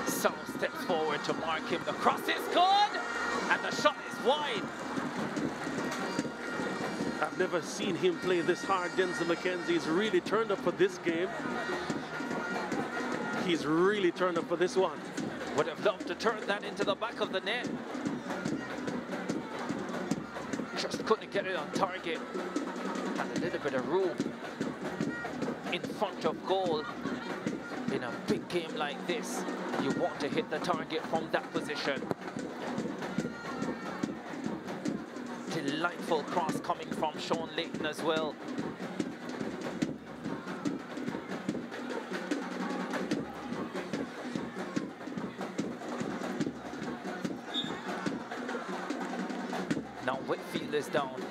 Sal steps forward to mark him. The cross is good, and the shot is wide. I've never seen him play this hard. Denzel McKenzie's really turned up for this game. He's really turned up for this one. Would have loved to turn that into the back of the net. Just couldn't get it on target. Had a little bit of room in front of goal. In a big game like this, you want to hit the target from that position. Delightful cross coming from Sean Leighton as well. Now Whitfield is down.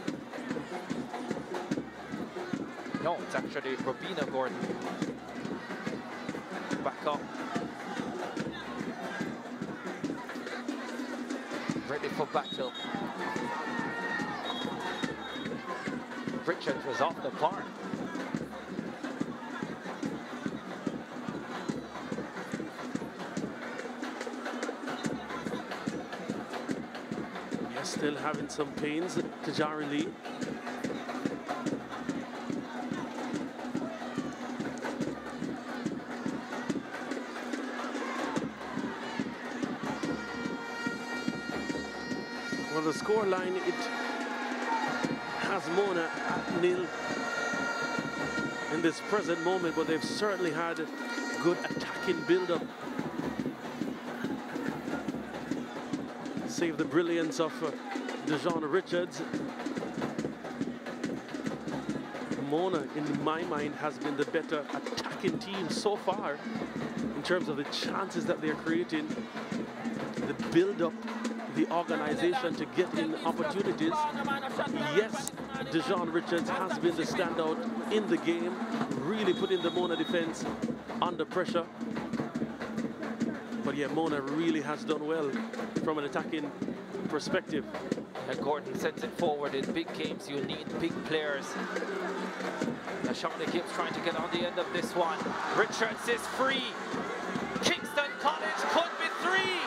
No, it's actually Robina Gordon. Back up. Ready for battle. Richards was off the park. Yes, still having some pains to Jari Lee. Well, the score line, it has Mona at 0 in this present moment, but they've certainly had good attacking build-up. Save the brilliance of Dejan Richards. Mona, in my mind, has been the better attacking team so far in terms of the chances that they're creating, the build-up, the organization to get in opportunities. Yes, Dejan Richards has been the standout in the game, really putting the Mona defense under pressure. But yeah, Mona really has done well from an attacking perspective. And Gordon sends it forward. In big games, you need big players. Now Charlotte Gibbs trying to get on the end of this one. Richards is free. Kingston College could be three.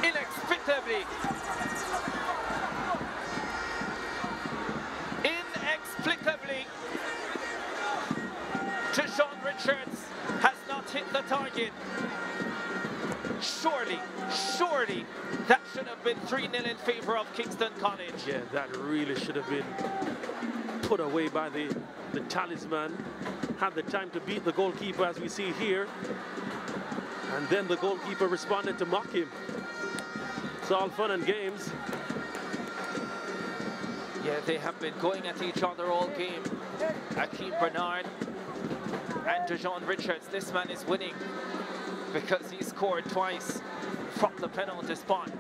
Inexplicably. Inexplicably. Deshaun Richards has not hit the target. Surely, that should have been 3-0 in favor of Kingston College. Yeah, that really should have been put away by the talisman. Had the time to beat the goalkeeper, as we see here. And then the goalkeeper responded to mock him. It's all fun and games. Yeah, they have been going at each other all game. Akeem Bernard and Deshaun Richards. This man is winning because he scored twice from the penalty spot.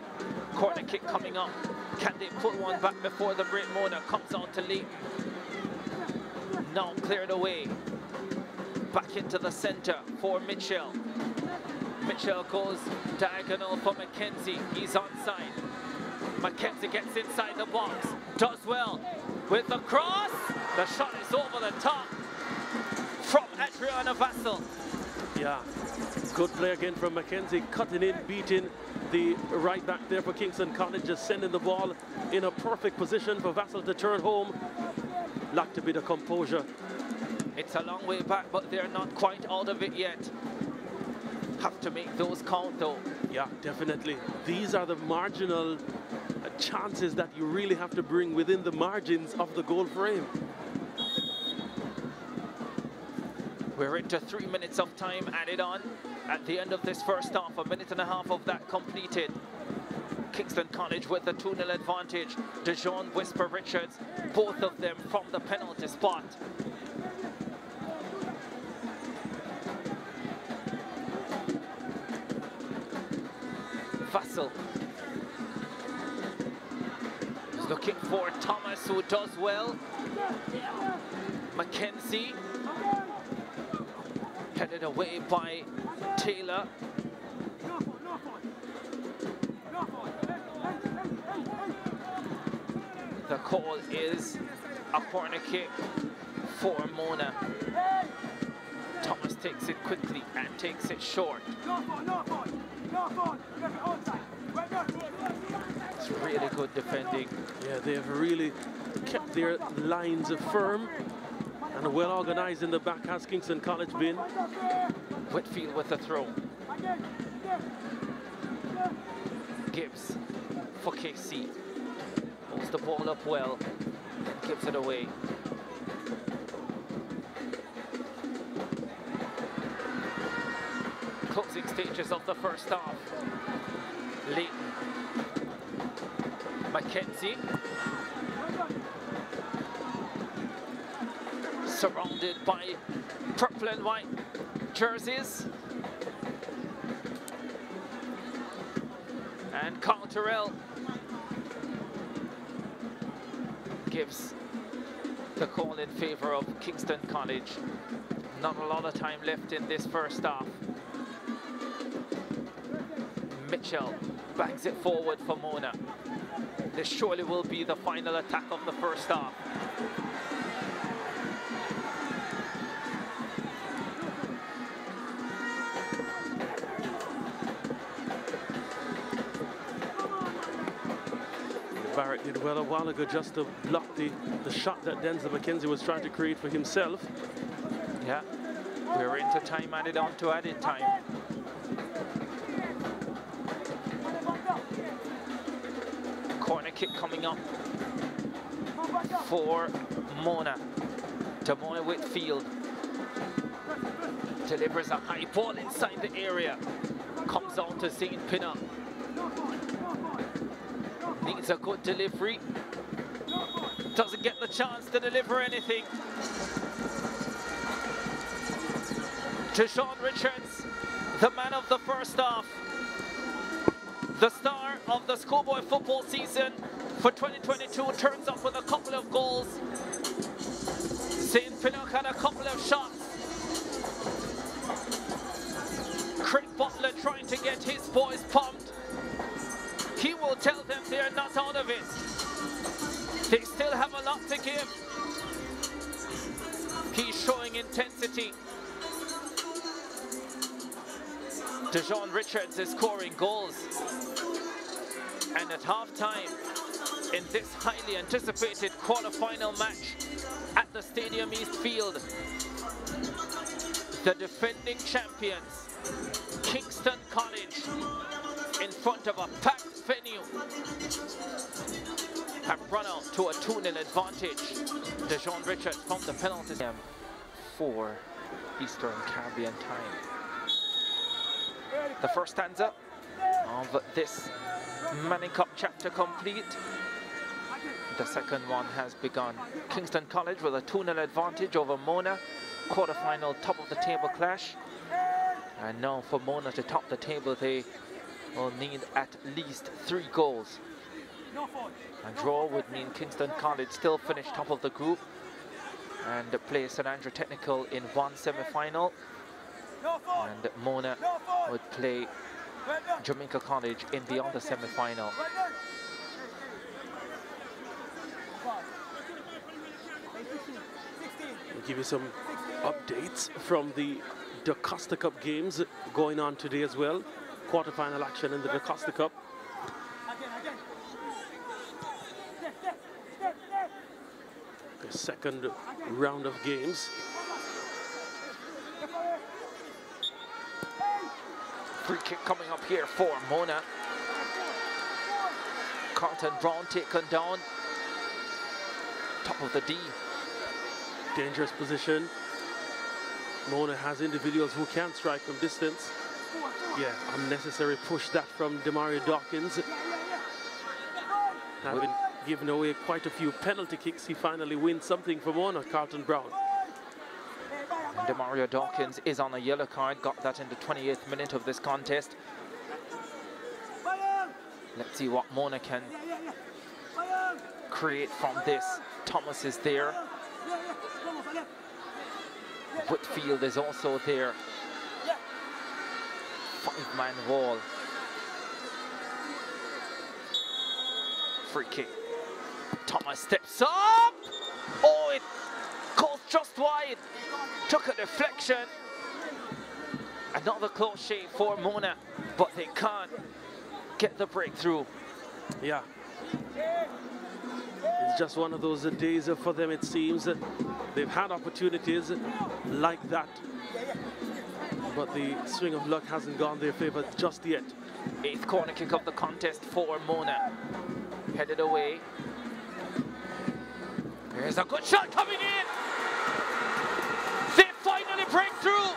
Corner kick coming up. Can they pull one back before the break? Mona comes on to Leighton. Now cleared away. Back into the center for Mitchell. Mitchell goes diagonal for McKenzie. He's onside. McKenzie gets inside the box. Does well with the cross. The shot is over the top from Adriana Vassell. Yeah, good play again from McKenzie, cutting in, beating the right back there for Kingston College, just sending the ball in a perfect position for Vassell to turn home. Lacked a bit of composure. It's a long way back, but they're not quite out of it yet. Have to make those count though. Yeah, definitely. These are the marginal chances that you really have to bring within the margins of the goal frame. We're into 3 minutes of time added on at the end of this first half. 1.5 minutes of that completed. Kingston College with a 2-0 advantage. Deshaun Whisper Richards, both of them from the penalty spot. Vassell is looking for Thomas, who does well. McKenzie headed away by Taylor. The call is a corner kick for Mona. Thomas takes it quickly and takes it short. It's really good defending. Yeah, they have really kept their lines firm and well organized in the back, has Kingston College been. Whitfield with the throw. Gibbs for KC. Holds the ball up well, gives it away. Closing stages of the first half. Leighton. McKenzie. Surrounded by purple and white jerseys. And Carl Terrell gives the call in favor of Kingston College. Not a lot of time left in this first half. Mitchell bangs it forward for Mona. This surely will be the final attack of the first half. Barrett did well a while ago just to block the shot that Denzel McKenzie was trying to create for himself. Yeah, we're into time added on to added time. Corner kick coming up for Mona. To Mona Whitfield. Delivers a high ball inside the area. Comes on to St. Pinner. Needs a good delivery. Doesn't get the chance to deliver anything. Deshaun Richards, the man of the first half. The star of the schoolboy football season for 2022 turns up with a couple of goals. St. Pinnock had a couple of shots. Craig Butler trying to get his boys pumped. He will tell them they are not out of it. They still have a lot to give. He's showing intensity. Dejon Richards is scoring goals. And at halftime, in this highly anticipated quarter-final match at the Stadium East Field, the defending champions, Kingston College, in front of a packed venue, have run out to a 2-0 advantage. Dejon Richards from the penalty for Eastern Caribbean time. The first stanza of this Manning Cup chapter complete. The second one has begun. Kingston College with a 2-0 advantage over Mona. Quarter-final top of the table clash. And now for Mona to top the table, they will need at least 3 goals. A draw would mean Kingston College still finish top of the group and play St Andrew Technical in one semi-final. And Mona would play Jamaica College in the other semi-final. We'll give you some updates from the DaCosta Cup games going on today as well. Quarter-final action in the DaCosta Cup. The second round of games. Free kick coming up here for Mona. Carlton Brown taken down. Top of the D. Dangerous position. Mona has individuals who can strike from distance. Yeah, unnecessary push that from Demario Dawkins. Having given away quite a few penalty kicks, he finally wins something for Mona, Carlton Brown. And Demario Dawkins is on a yellow card, got that in the 28th minute of this contest. Let's see what Mona can create from this. Thomas is there. Whitfield is also there. 5-man wall. Free kick. Thomas steps up. Oh, it goes just wide. Took a deflection. Another close shave for Mona, but they can't get the breakthrough. Yeah. It's just one of those days for them, it seems. They've had opportunities like that, but the swing of luck hasn't gone their favor just yet. 8th corner kick of the contest for Mona. Headed away. Here's a good shot coming in. They finally break through.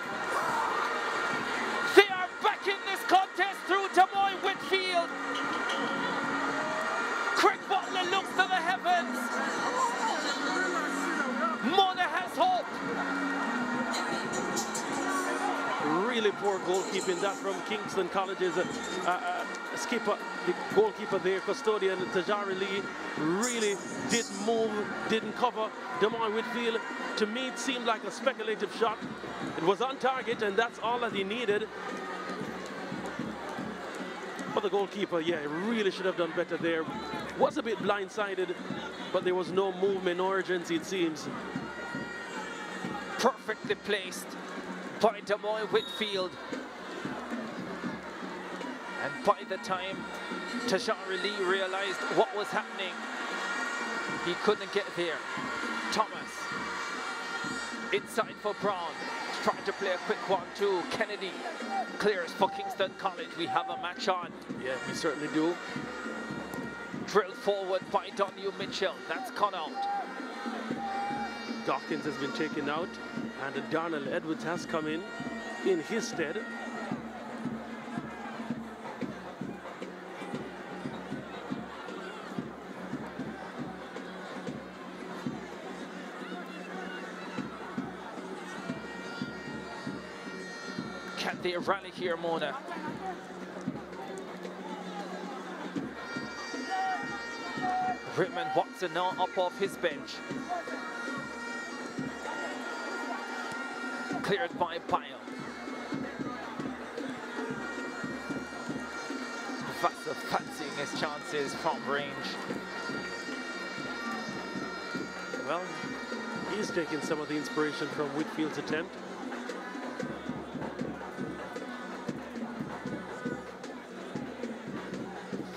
They are back in this contest through Tamoy Whitfield. Craig Butler looks to the heavens. Mona has hope. Really poor goalkeeping that from Kingston College's skipper, the goalkeeper there, custodian Tajari Lee, really didn't move, didn't cover. Demoy Whitfield, to me it seemed like a speculative shot. It was on target and that's all that he needed. But the goalkeeper, yeah, really should have done better there. Was a bit blindsided, but there was no movement or urgency, it seems. Perfectly placed by Demoy Whitfield. And by the time Tajari Lee realized what was happening, he couldn't get there. Thomas, inside for Brown, trying to play a quick 1-2. Kennedy clears for Kingston College. We have a match on. Yeah, we certainly do. Drilled forward by Donnie Mitchell. That's cut out. Dawkins has been taken out, and Darnell Edwards has come in his stead. Can they rally here, Mona? Raymond Watson now up off his bench. Cleared by Bio. Vassal fancying his chances from range. Well, he's taking some of the inspiration from Whitfield's attempt.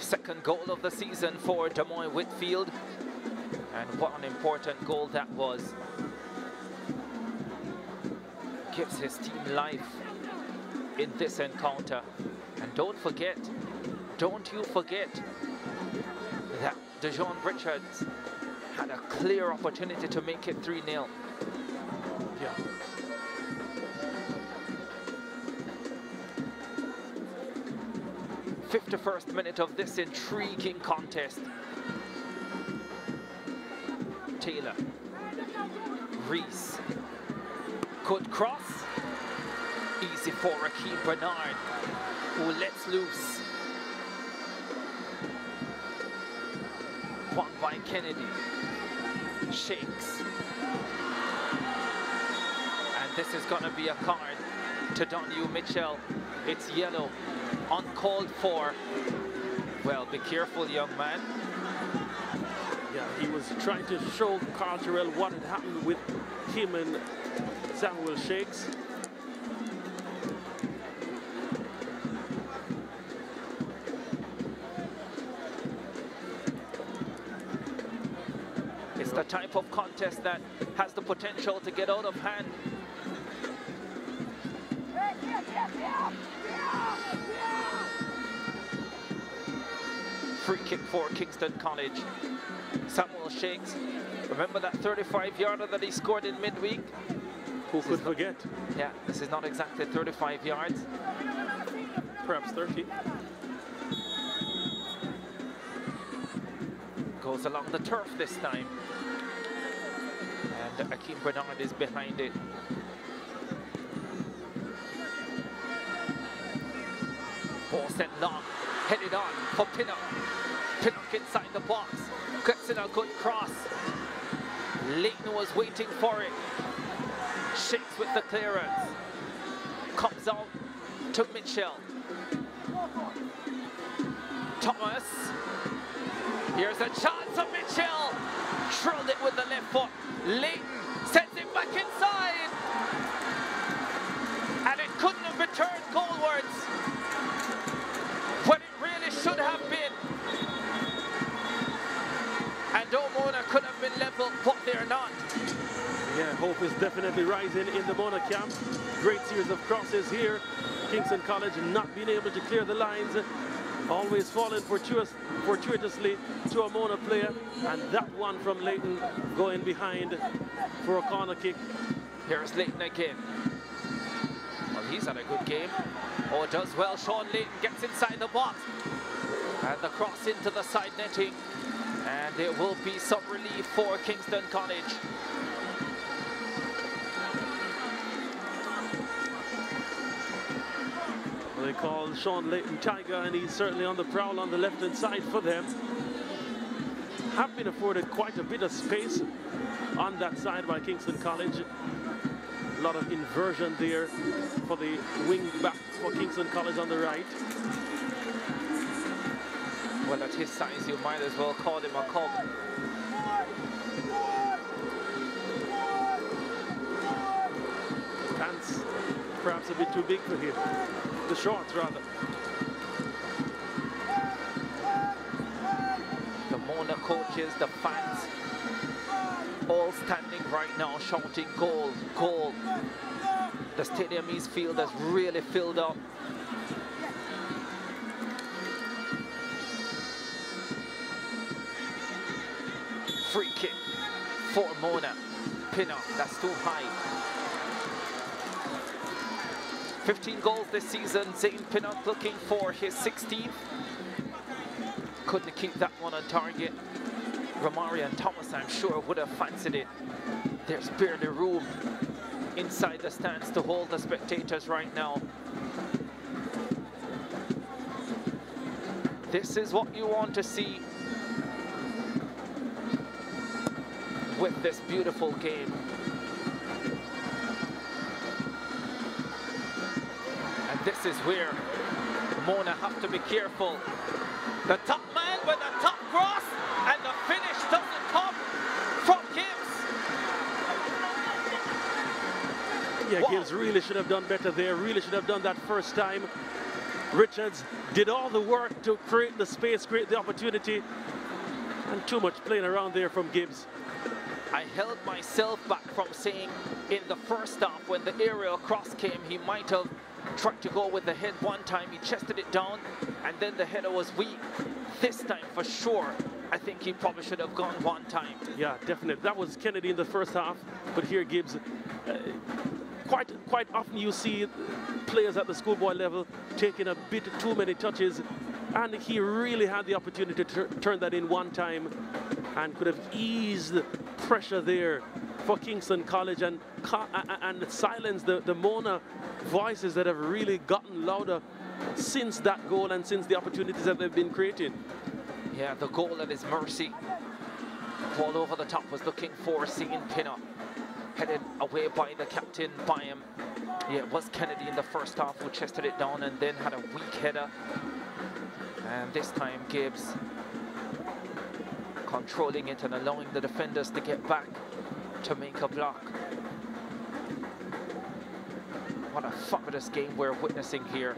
Second goal of the season for Des Moines Whitfield. And what an important goal that was. Gives his team life in this encounter. And don't you forget that DeJohn Richards had a clear opportunity to make it 3-0. Yeah. '51st minute of this intriguing contest. Taylor, Reese, good cross, easy for Raheem Bernard, who lets loose. One by Kennedy, shakes. And this is gonna be a card to Donahue Mitchell. It's yellow, uncalled for. Well, be careful, young man. Yeah, he was trying to show Carl Terrell what had happened with him and Samuel Shakes. It's the type of contest that has the potential to get out of hand. Free kick for Kingston College. Samuel Shakes. Remember that 35-yarder that he scored in midweek? Who could forget? Yeah, this is not exactly 35 yards. Perhaps 30. Goes along the turf this time. And Akeem Bernard is behind it. Ball sent long. Headed on for Pinnock. Pinnock inside the box. Gets in a good cross. Leighton was waiting for it. Shakes with the clearance. Comes out to Mitchell. Thomas. Here's a chance of Mitchell. Drilled it with the left foot. Leighton sends it back inside. And it couldn't have returned goalwards when it really should have been. And O'Mona could have been level, but they're not. Yeah, hope is definitely rising in the Mona camp. Great series of crosses here. Kingston College not being able to clear the lines. Always falling fortuitously to a Mona player. And that one from Leighton going behind for a corner kick. Here's Leighton again. Well, he's had a good game. Oh, does well. Sean Leighton gets inside the box. And the cross into the side netting. And there will be some relief for Kingston College. They call Sean Leighton Tiger, and he's certainly on the prowl on the left-hand side for them. Have been afforded quite a bit of space on that side by Kingston College. A lot of inversion there for the wing back for Kingston College on the right. Well, at his size, you might as well call him a cub. Pants perhaps a bit too big for him. The shorts, rather. The Mona coaches, the fans, all standing right now shouting goal, goal. The Stadium East field has really filled up. Free kick for Mona. Pinnock, that's too high. 15 goals this season. Zane Pinnock looking for his 16th. Couldn't keep that one on target. Romarian Thomas, I'm sure, would have fancied it. There's barely room inside the stands to hold the spectators right now. This is what you want to see with this beautiful game. And this is where Mona have to be careful. The top man with the top cross, and the finish doesn't come from Gibbs. Yeah, Wow. Gibbs really should have done better there, really should have done that first time. Richards did all the work to create the space, create the opportunity, and too much playing around there from Gibbs. I held myself back from saying in the first half when the aerial cross came, he might have tried to go with the head one time. He chested it down, and then the header was weak. This time, for sure, I think he probably should have gone one time. Yeah, definitely. That was Kennedy in the first half, but here Gibbs, quite often you see players at the schoolboy level taking a bit too many touches, and he really had the opportunity to turn that in one time and could have eased pressure there for Kingston College and silenced the Mona voices that have really gotten louder since that goal and since the opportunities that they've been creating. Yeah, the goal at his mercy. Ball over the top was looking for Sean Pinner. Headed away by the captain, by him. Yeah, it was Kennedy in the first half who chested it down and then had a weak header. And this time Gibbs controlling it and allowing the defenders to get back to make a block. What a fabulous game we're witnessing here.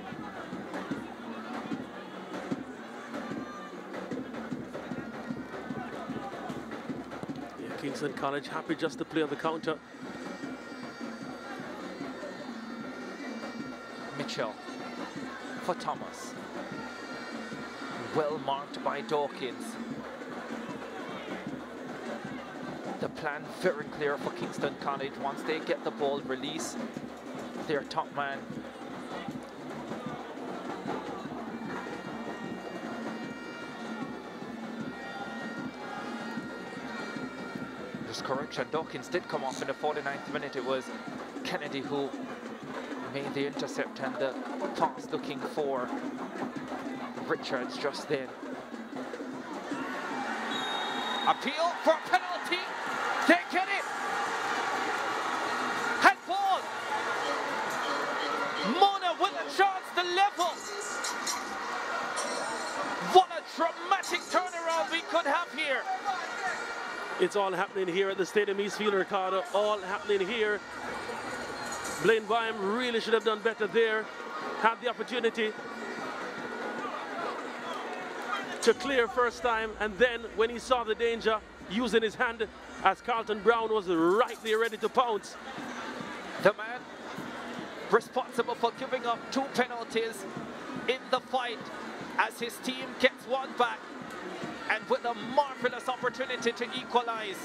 Yeah, Kingston College happy just to play on the counter. Mitchell for Thomas. Well marked by Dawkins. The plan very clear for Kingston College. Once they get the ball, release their top man. Just correction, Dawkins did come off in the 49th minute. It was Kennedy who made the intercept and the pass looking for Richards just then. Appeal for a penalty. They get it. Handball. Mona with a chance to level. What a dramatic turnaround we could have here. It's all happening here at the Stadium Eastfield, Ricardo. All happening here. Blaine Byam really should have done better there. Had the opportunity to clear first time, and then when he saw the danger, using his hand as Carlton Brown was right there ready to pounce. The man responsible for giving up 2 penalties in the fight as his team gets one back, and with a marvelous opportunity to equalize.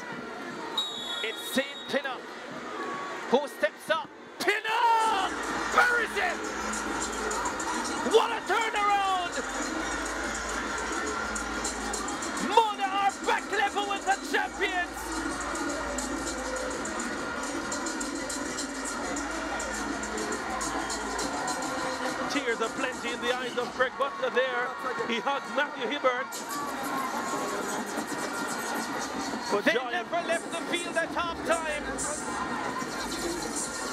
It's St. Pinner who steps up. Pinner buries it! What a turnaround! Mona are back level with the champions! Tears are plenty in the eyes of Craig Butler there. He hugs Matthew Hibbert. But They never left the field at halftime.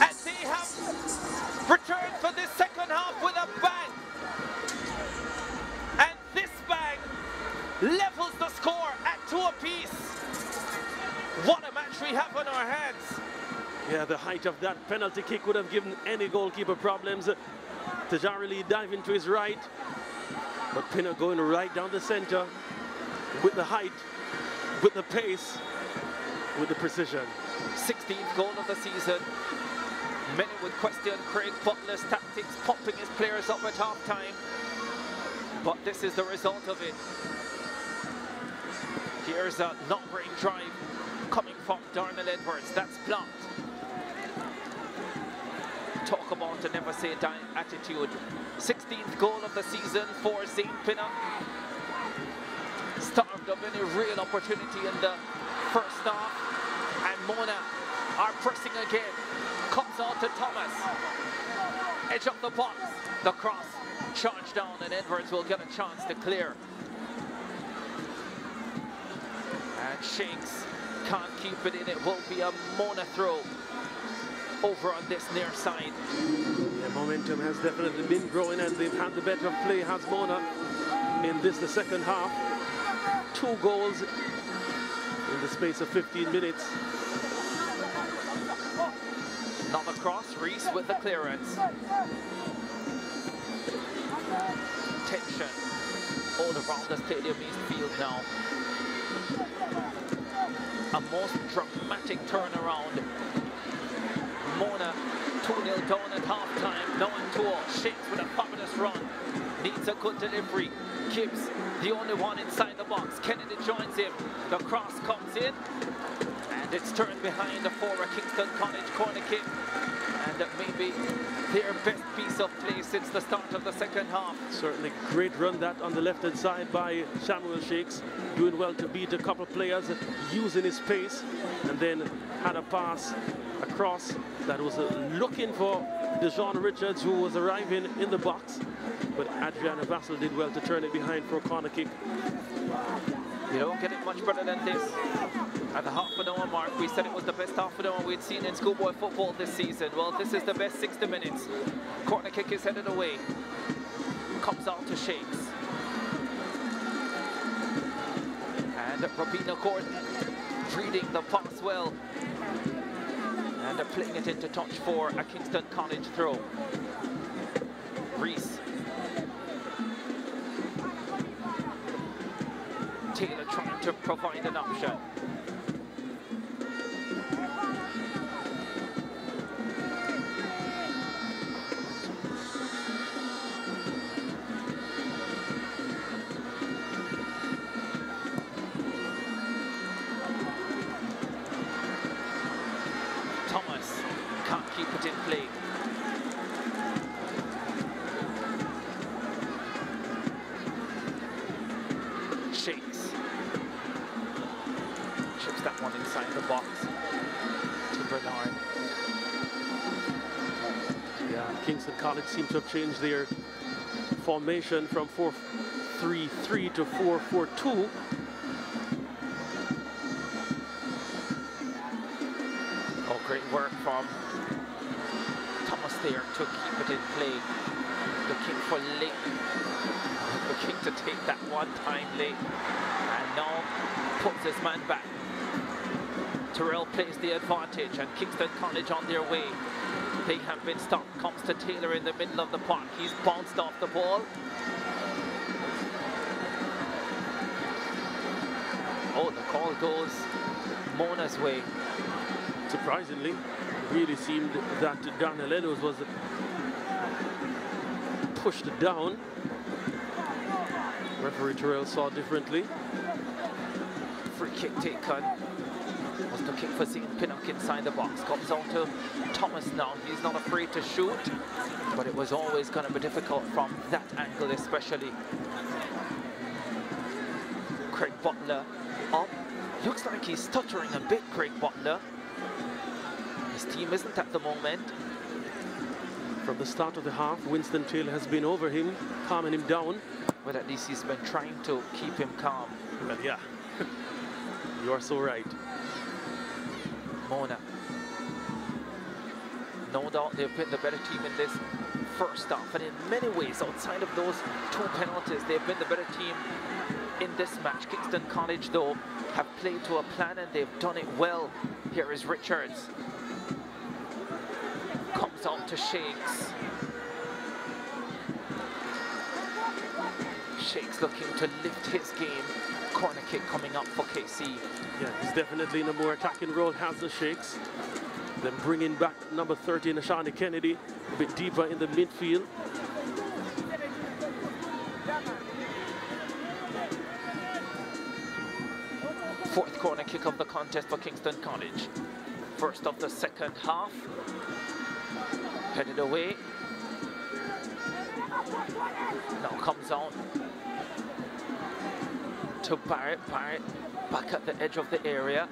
And they have returned for this second half with a bang. And this bang levels the score at 2 apiece. What a match we have on our hands. yeah, the height of that penalty kick would have given any goalkeeper problems. Tajari Lee diving to his right, but Pinner going right down the center with the height, with the pace, with the precision. 16th goal of the season. Many would question Craig Butler's tactics, pumping his players up at halftime. But this is the result of it. Here's a long-range drive coming from Darnell Edwards. That's blocked. Talk about a never say die attitude. 16th goal of the season for St. Pinner. Starved of any real opportunity in the first half. And Mona are pressing again. Comes out to Thomas. Edge of the box. The cross. Charge down, and Edwards will get a chance to clear. And Shakes can't keep it in. It will be a Mona throw. over on this near side. Yeah, momentum has definitely been growing, and they've had the better play, has Mona, in this, the second half. 2 goals in the space of 15 minutes. Another cross, Reese with the clearance. Tension all around the Stadium East field now. A most dramatic turnaround. Mona 2-0 down at half-time, now on 2-0. Shakes with a fabulous run. Needs a good delivery. Gibbs, the only one inside the box. Kennedy joins him. The cross comes in. And it's turned behind the former Kingston College corner kick. And maybe their best piece of play since the start of the second half. Certainly great run that on the left-hand side by Samuel Shakes. Doing well to beat a couple of players, using his pace. And then had a pass across that was looking for Dejon Richards, who was arriving in the box. But Adriana Vassell did well to turn it behind for a corner kick. You don't get it much better than this. At the half-an-hour mark, we said it was the best half-an-hour we'd seen in schoolboy football this season. Well, this is the best 60 minutes. Corner kick is headed away. Comes out to Shakes. And Robina Gordon reading the pass well. And playing it into touch for a Kingston College throw. Reese. Taylor trying to provide an option. Thomas can't keep it in play. Shakes. Chips that one inside the box to Bernard. Yeah, Kingston College seems to have changed their formation from 4-3-3 to 4-4-2. Oh, great work from Thomas there to keep it in play. Looking for late. Looking to take that one time late. And now puts his man back. Terrell plays the advantage, and Kingston College on their way. They have been stopped. Comes to Taylor in the middle of the park. He's bounced off the ball. Oh, the call goes Mona's way. Surprisingly, it really seemed that Darnell Edwards was pushed down. Referee Terrell saw differently. Free kick taken. Was looking for seeing Pinnock inside the box. Comes on to Thomas now. He's not afraid to shoot, but it was always going to be difficult from that angle, especially. Craig Butler up. Looks like he's stuttering a bit, Craig Butler. His team isn't at the moment. From the start of the half, Winston Taylor has been over him, calming him down. But at least he's been trying to keep him calm. Well, yeah, you are so right. Mona. No doubt they've been the better team in this first half, and in many ways, outside of those 2 penalties, they've been the better team in this match. Kingston College, though, have played to a plan, and they've done it well. Here is Richards. Comes out to Shakes. Shakes looking to lift his game. Corner kick coming up for KC. Yeah, he's definitely in a more attacking role, has the Shakes. Then bringing back number 13, Ashani Kennedy, a bit deeper in the midfield. Fourth corner kick of the contest for Kingston College. First of the second half. Headed away. Now comes on to Barrett. Barrett back at the edge of the area.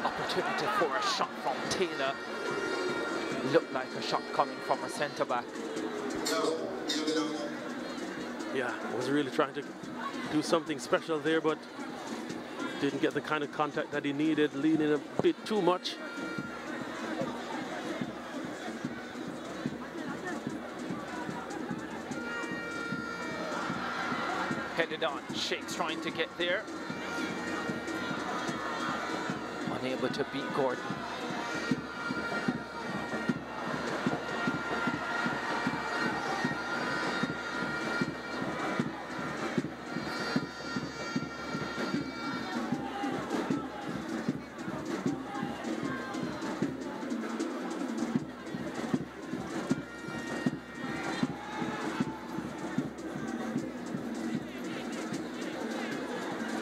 Opportunity for a shot from Taylor. Looked like a shot coming from a centre back. Yeah, was really trying to do something special there, but didn't get the kind of contact that he needed, leaning a bit too much. Headed on. Shakes trying to get there. Unable to beat Gordon.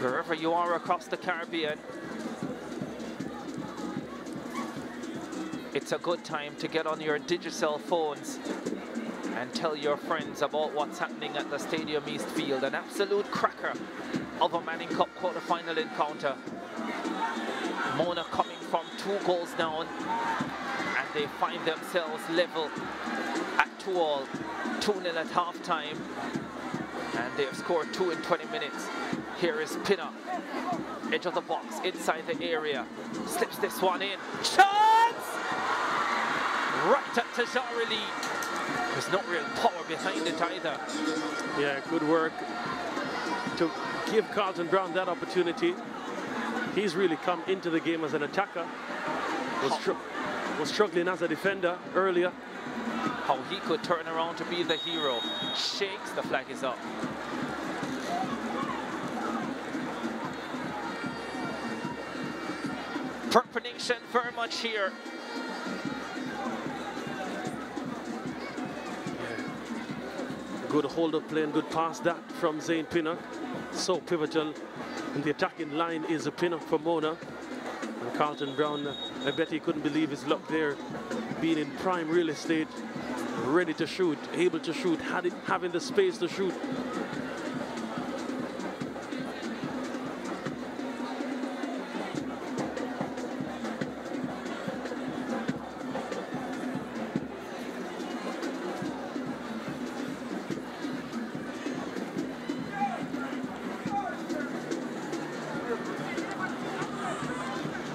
Wherever you are across the Caribbean, it's a good time to get on your digital phones and tell your friends about what's happening at the Stadium East Field. An absolute cracker of a Manning Cup quarter-final encounter. Mona coming from 2 goals down, and they find themselves level at 2-2, 2-0 at half-time, and they have scored 2 in 20 minutes. Here is Pinner, edge of the box, inside the area, slips this one in, chance! Right at Tajarili. There's no real power behind it either. Yeah, good work to give Carlton Brown that opportunity. He's really come into the game as an attacker. Was struggling as a defender earlier. How he could turn around to be the hero. Shakes, the flag is up. Purple Nation very much here. Good hold-up play and good pass that from Zane Pinnock. So pivotal in the attacking line is a Pinnock for Mona. And Carlton Brown, I bet he couldn't believe his luck there, being in prime real estate, ready to shoot, able to shoot, having the space to shoot.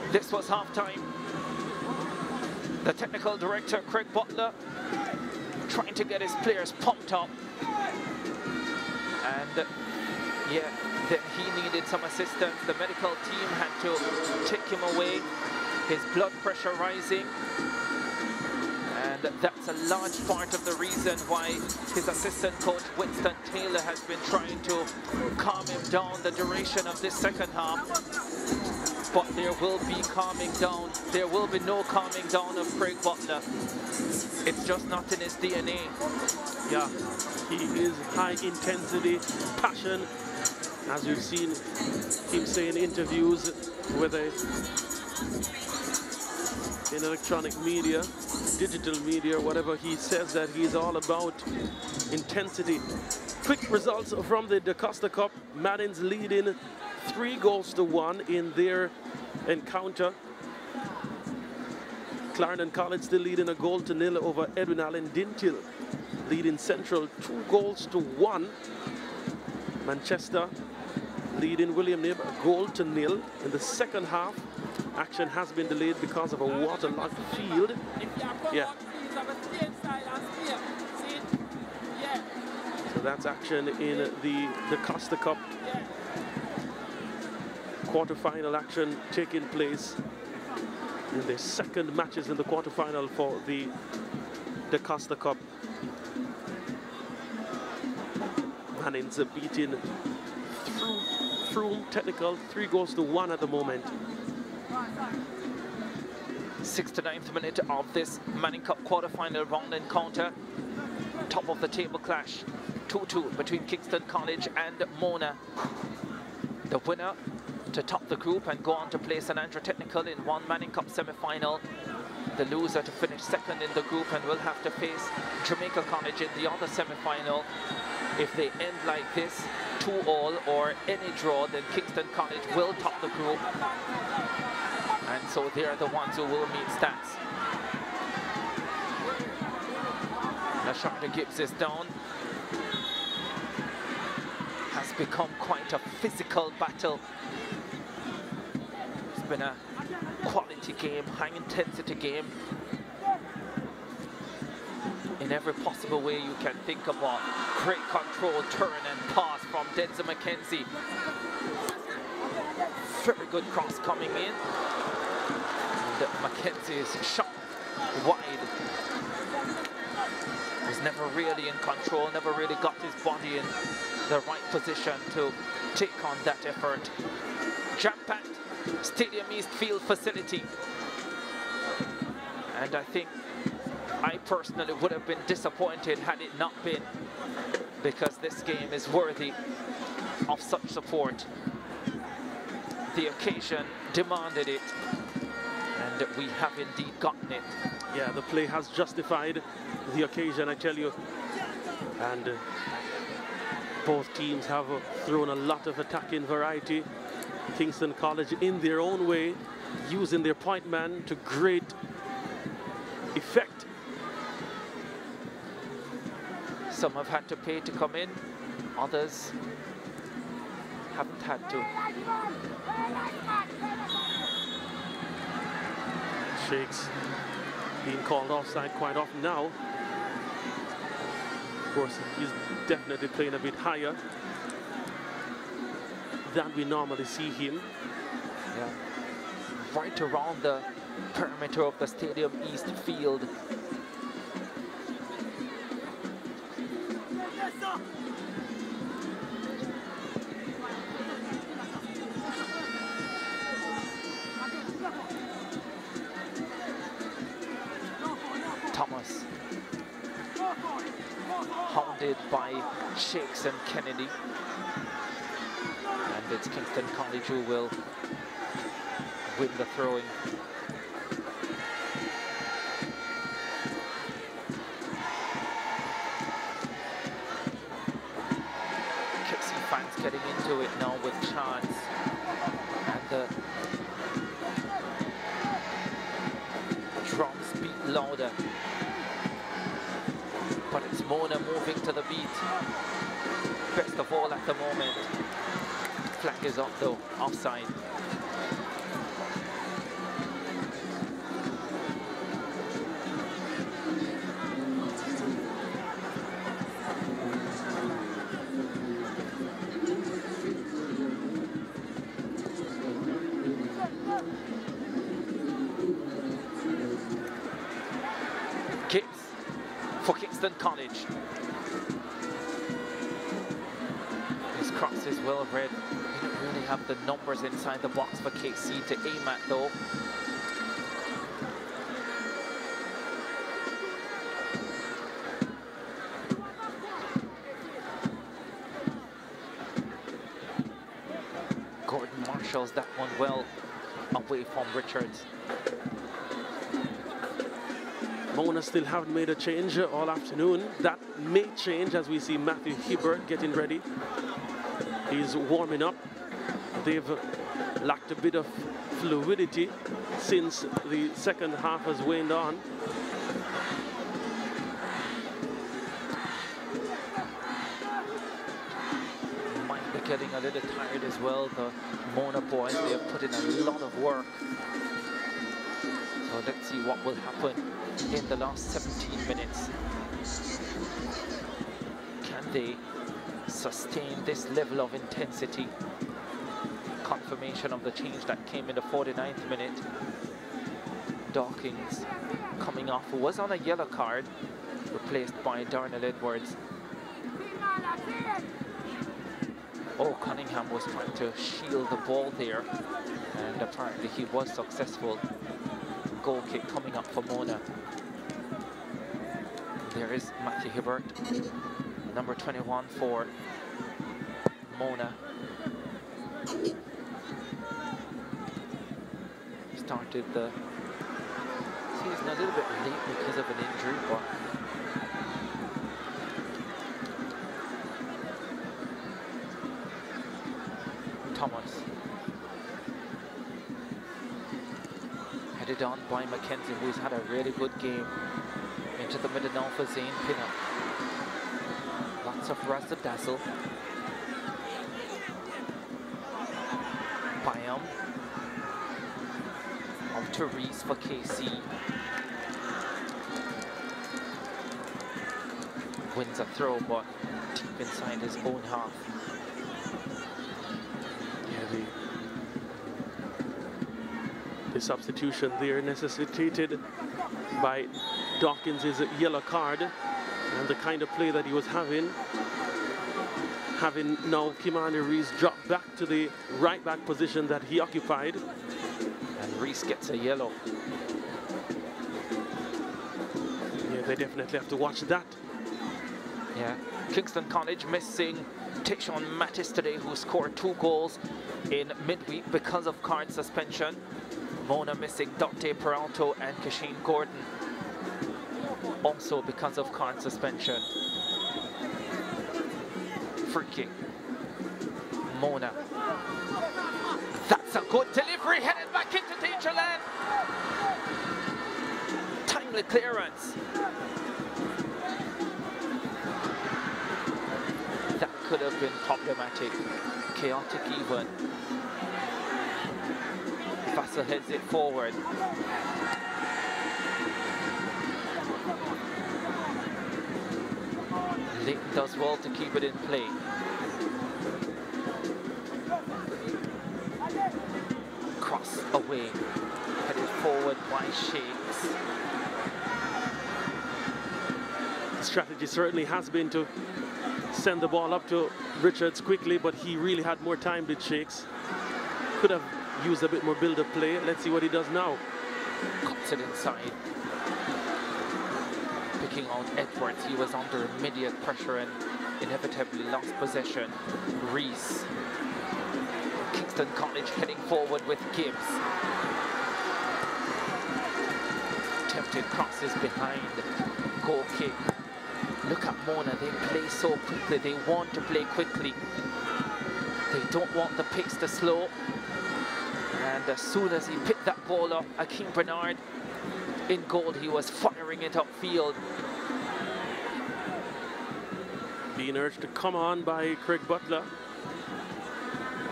This was halftime. The technical director, Craig Butler, trying to get his players pumped up. And yeah, then he needed some assistance. The medical team had to take him away. His blood pressure rising. And that's a large part of the reason why his assistant coach, Winston Taylor, has been trying to calm him down the duration of this second half. But there will be calming down. There will be no calming down of Craig Butler. It's just not in his DNA. Yeah, he is high intensity, passion, as you've seen him say in interviews, whether in electronic media, digital media, whatever, he says that he's all about intensity. Quick results from the DaCosta Cup. Madden's leading 3-1 in their encounter. Clarendon College still leading 1-0 over Edwin Allen Dintil, leading Central 2-1. Manchester leading William Knibb 1-0 in the second half. Action has been delayed because of a waterlogged field. Yeah. So that's action in the DaCosta Cup. Quarter-final action taking place in the second matches in the quarter-final for the DaCosta Cup. Manning's beating Froome Technical 3-1 at the moment. 6th to 9th minute of this Manning Cup quarter-final round encounter. Top of the table clash. 2-2 between Kingston College and Mona. The winner to top the group and go on to play St Andrew Technical in one Manning Cup semi-final. The loser to finish second in the group and will have to face Jamaica College in the other semi-final. If they end like this, 2-2 or any draw, then Kingston College will top the group. And so they are the ones who will meet stats. Lashonda Gibbs is down. Has become quite a physical battle. It's been a quality game, high intensity game. in every possible way you can think about. Great control, turn and pass from Denzel McKenzie. Very good cross coming in. And McKenzie's shot wide. Was never really in control, never really got his body in the right position to take on that effort. Jam-packed Stadium East Field facility. And I think I personally would have been disappointed had it not been, because this game is worthy of such support. The occasion demanded it, and we have indeed gotten it. Yeah, the play has justified the occasion, I tell you. And both teams have thrown a lot of attacking variety. Kingston College in their own way, using their point man to great effect. Some have had to pay to come in, others haven't had to. Shakes being called offside quite often now. Of course, he's definitely playing a bit higher than we normally see him. Yeah. Right around the perimeter of the Stadium East field. Thomas, hounded by Shakes and Kennedy, and it's Kingston College who will win the throwing. KC fans getting into it now with chants, and the drums beat louder. But it's Mona moving to the beat. Best of all at the moment. Flag is off though, offside. Gibbs for Kingston College. His cross is well read. He didn't really have the numbers inside the box for KC to aim at though. Gordon marshals that one well away from Richards. Mona still haven't made a change all afternoon. That may change as we see Matthew Hibbert getting ready. He's warming up. They've lacked a bit of fluidity since the second half has waned on. Might be getting a little tired as well. The Mona boys, they have put in a lot of work. So let's see what will happen in the last 17 minutes. Can they sustain this level of intensity? Confirmation of the change that came in the 49th minute. Dawkins coming off, who was on a yellow card, replaced by Darnell Edwards. Oh, Cunningham was trying to shield the ball there, and apparently he was successful. Goal kick coming up for Mona. There is Matthew Hibbert, number 21 for Mona. Started the season a little bit late because of an injury, but Thomas. Headed on by McKenzie, who's had a really good game. Into the middle now for Zane Pinner. Lots of razzle-dazzle. Byam. Out to Reese for KC. wins a throw, but deep inside his own half. Yeah, the substitution there necessitated by Dawkins' yellow card, and the kind of play that he was having now Kimani Reese dropped back to the right back position that he occupied. And Reese gets a yellow. Yeah, they definitely have to watch that. Yeah, Kingston College missing Tayshawn Mattis today, who scored 2 goals in midweek because of card suspension. Mona missing Dante Peralto and Kasheen Gordon, also because of card suspension. Free kick. Mona. That's a good delivery, headed back into danger land. Timely clearance. That could have been problematic, chaotic even. Vassal heads it forward. Layton does well to keep it in play. Cross away, headed forward by Shakes. The strategy certainly has been to send the ball up to Richards quickly, but he really had more time with Shakes. Could have used a bit more build-up play. Let's see what he does now. Cuts it inside. Picking out Edwards, he was under immediate pressure and inevitably lost possession. Reese. Kingston College heading forward with Gibbs. Attempted crosses behind. Goal kick. Look at Mona, they play so quickly, they want to play quickly. They don't want the pace to slow. And as soon as he picked that ball up, Akeem Bernard in goal, he was firing it upfield. Being urged to come on by Craig Butler.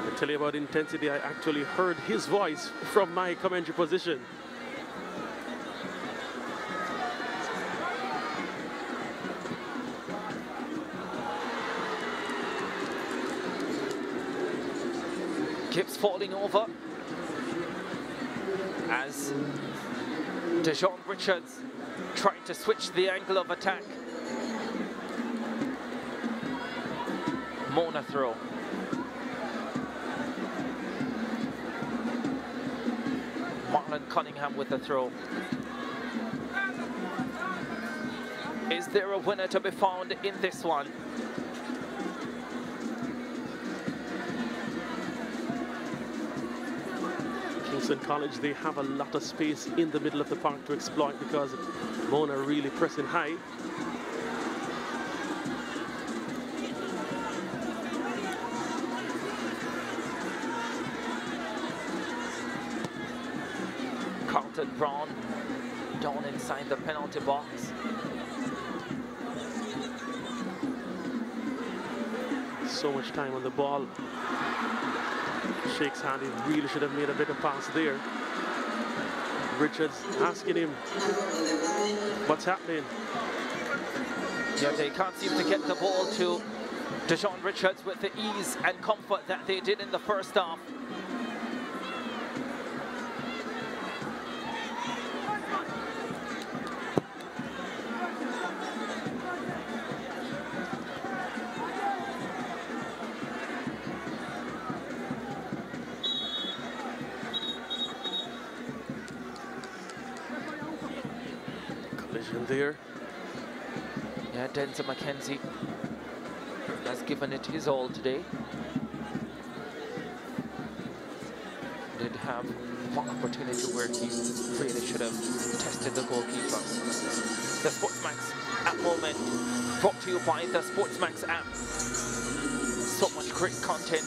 I tell you about intensity, I actually heard his voice from my commentary position. Gibbs falling over as Dejon Richards trying to switch the angle of attack. Mona throw. Marlon Cunningham with the throw. Is there a winner to be found in this one? Kingston College, they have a lot of space in the middle of the park to exploit because Mona really pressing high. Carlton Brown down inside the penalty box. So much time on the ball. Shakes hand, he really should have made a better pass there. Richards asking him what's happening. Yeah, they can't seem to get the ball to Dejon Richards with the ease and comfort that they did in the first half. There. Yeah, Denzel McKenzie has given it his all today. Did have one opportunity where he really should have tested the goalkeeper. The Sportsmax app moment brought to you by the Sportsmax app. So much great content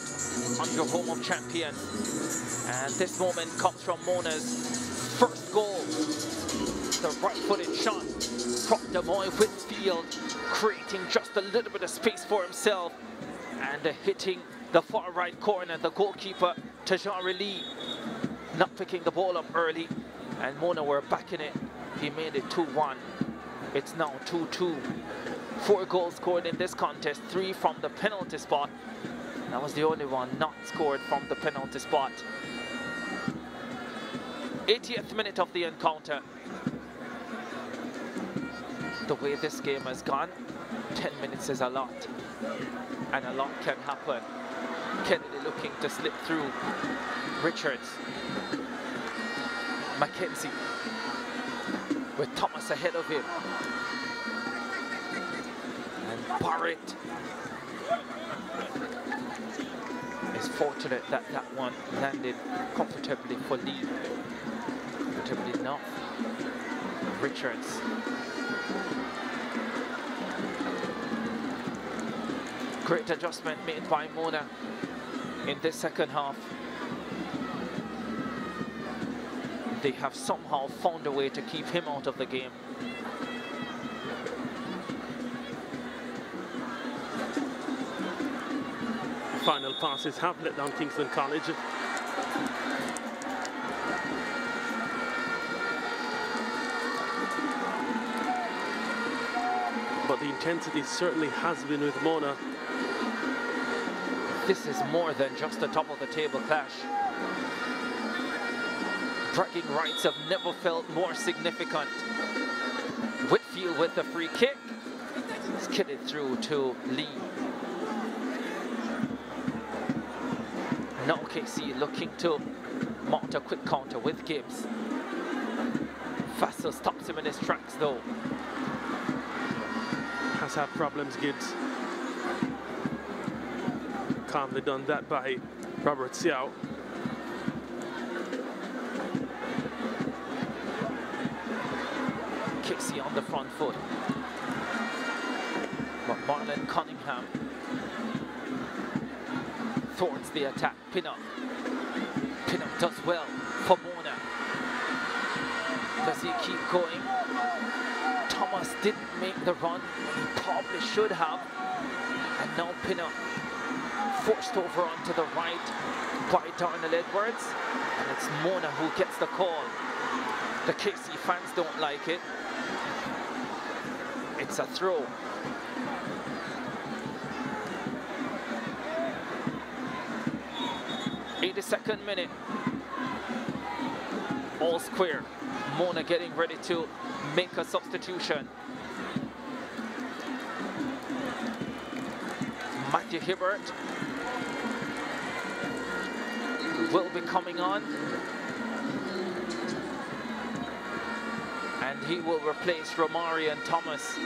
on your home of champions. And this moment comes from Mona's first goal. The right-footed shot from Demoy Whitfield, creating just a little bit of space for himself and hitting the far right corner. The goalkeeper, Tajari Lee, not picking the ball up early, and Mona were back in it. He made it 2-1. It's now 2-2. 4 goals scored in this contest, 3 from the penalty spot. That was the only one not scored from the penalty spot. 80th minute of the encounter. The way this game has gone, 10 minutes is a lot, and a lot can happen. Kennedy looking to slip through. Richards. Mackenzie with Thomas ahead of him. And Barrett is fortunate that that one landed comfortably for Lee. Comfortably enough. Richards. Great adjustment made by Mona in this second half. They have somehow found a way to keep him out of the game. Final passes have let down Kingston College. But the intensity certainly has been with Mona. This is more than just a top of the table clash. Bragging rights have never felt more significant. Whitfield with the free kick. Skidded through to Lee. Now KC looking to mount a quick counter with Gibbs. Fassel stops him in his tracks though. Has had problems, Gibbs. Calmly done that by Robert Xiao. Casey on the front foot. But Marlon Cunningham thwarts the attack. Pinnock. Pinnock does well for Mona. Does he keep going? Thomas didn't make the run. He probably should have. And now Pinnock forced over onto the right by Darnell Edwards. And it's Mona who gets the call. The KC fans don't like it. It's a throw. Second minute. All square. Mona getting ready to make a substitution. Matthew Hibbert will be coming on. And he will replace Romarian Thomas.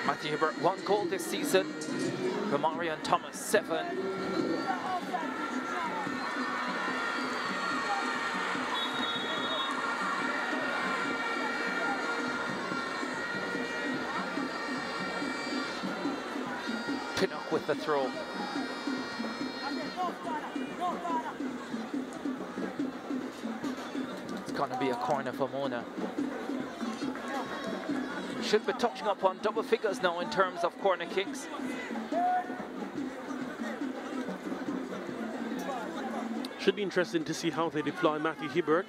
Matthew Hibbert, 1 goal this season. Romarian Thomas, 7. Pinnock with the throw. It's going to be a corner for Mona. Should be touching up on double figures now in terms of corner kicks. Should be interesting to see how they deploy Matthew Hibbert.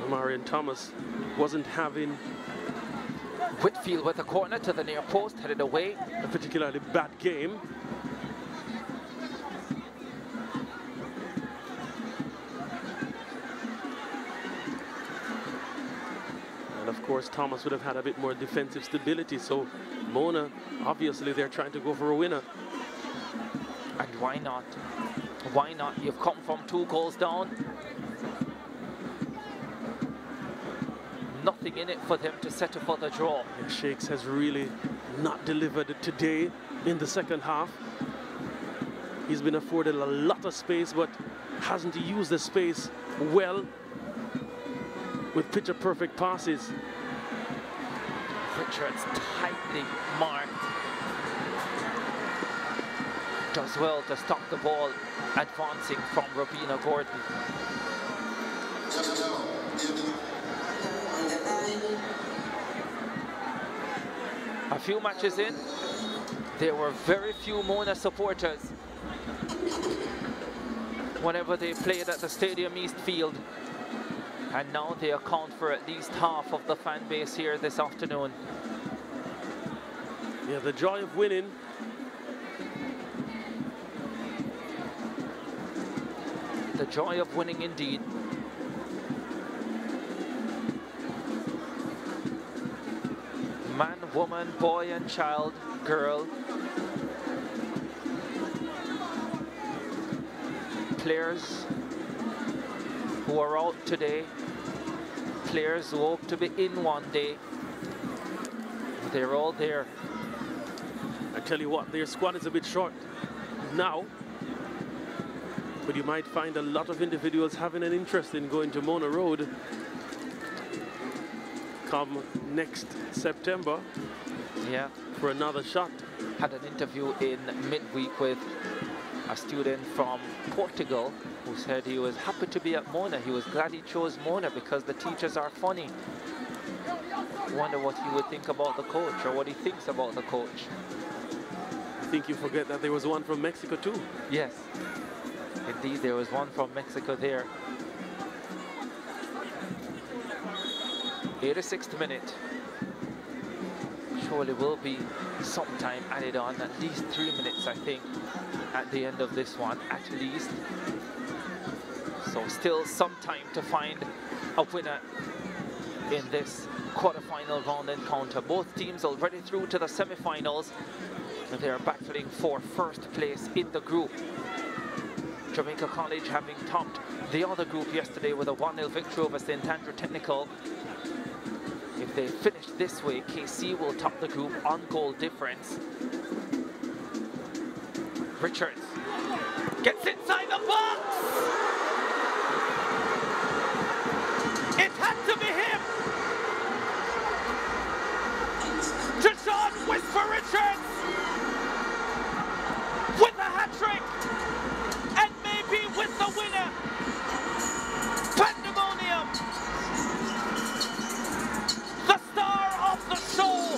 Marion Thomas wasn't having Whitfield with a corner to the near post, headed away. a particularly bad game. And of course, Thomas would have had a bit more defensive stability. So Mona, obviously, they're trying to go for a winner. And why not? Why not? You've come from 2 goals down. Nothing in it for them to settle for the draw. And Shakes has really not delivered today in the second half. He's been afforded a lot of space, but hasn't used the space well with picture-perfect passes. Richards tightly marked. Does well to stop the ball advancing from Robina Gordon. A few matches in, there were very few Mona supporters whenever they played at the Stadium East Field. And now they account for at least half of the fan base here this afternoon. Yeah, the joy of winning. The joy of winning indeed. Man, woman, boy and child, girl. Players who are out today. Players who hope to be in one day. They're all there. I tell you what, their squad is a bit short now. But you might find a lot of individuals having an interest in going to Mona Road come next September. Yeah. For another shot. Had an interview in midweek with a student from Portugal who said he was happy to be at Mona. He was glad he chose Mona because the teachers are funny. Wonder what he would think about the coach, or what he thinks about the coach. I think you forget that there was one from Mexico too. Yes. Indeed, there was one from Mexico there. 86th minute. Surely will be some time added on, at least 3 minutes, I think, at the end of this one, at least. So still some time to find a winner in this quarter-final round encounter. Both teams already through to the semi-finals. They are battling for first place in the group. Jamaica College having topped the other group yesterday with a 1-0 victory over St. Andrew Technical. If they finish this way, KC will top the group on goal difference. Richards gets inside the box! It had to be him! Deshaun Whisper Richards with a hat-trick! With the winner, Pandemonium, the star of the show,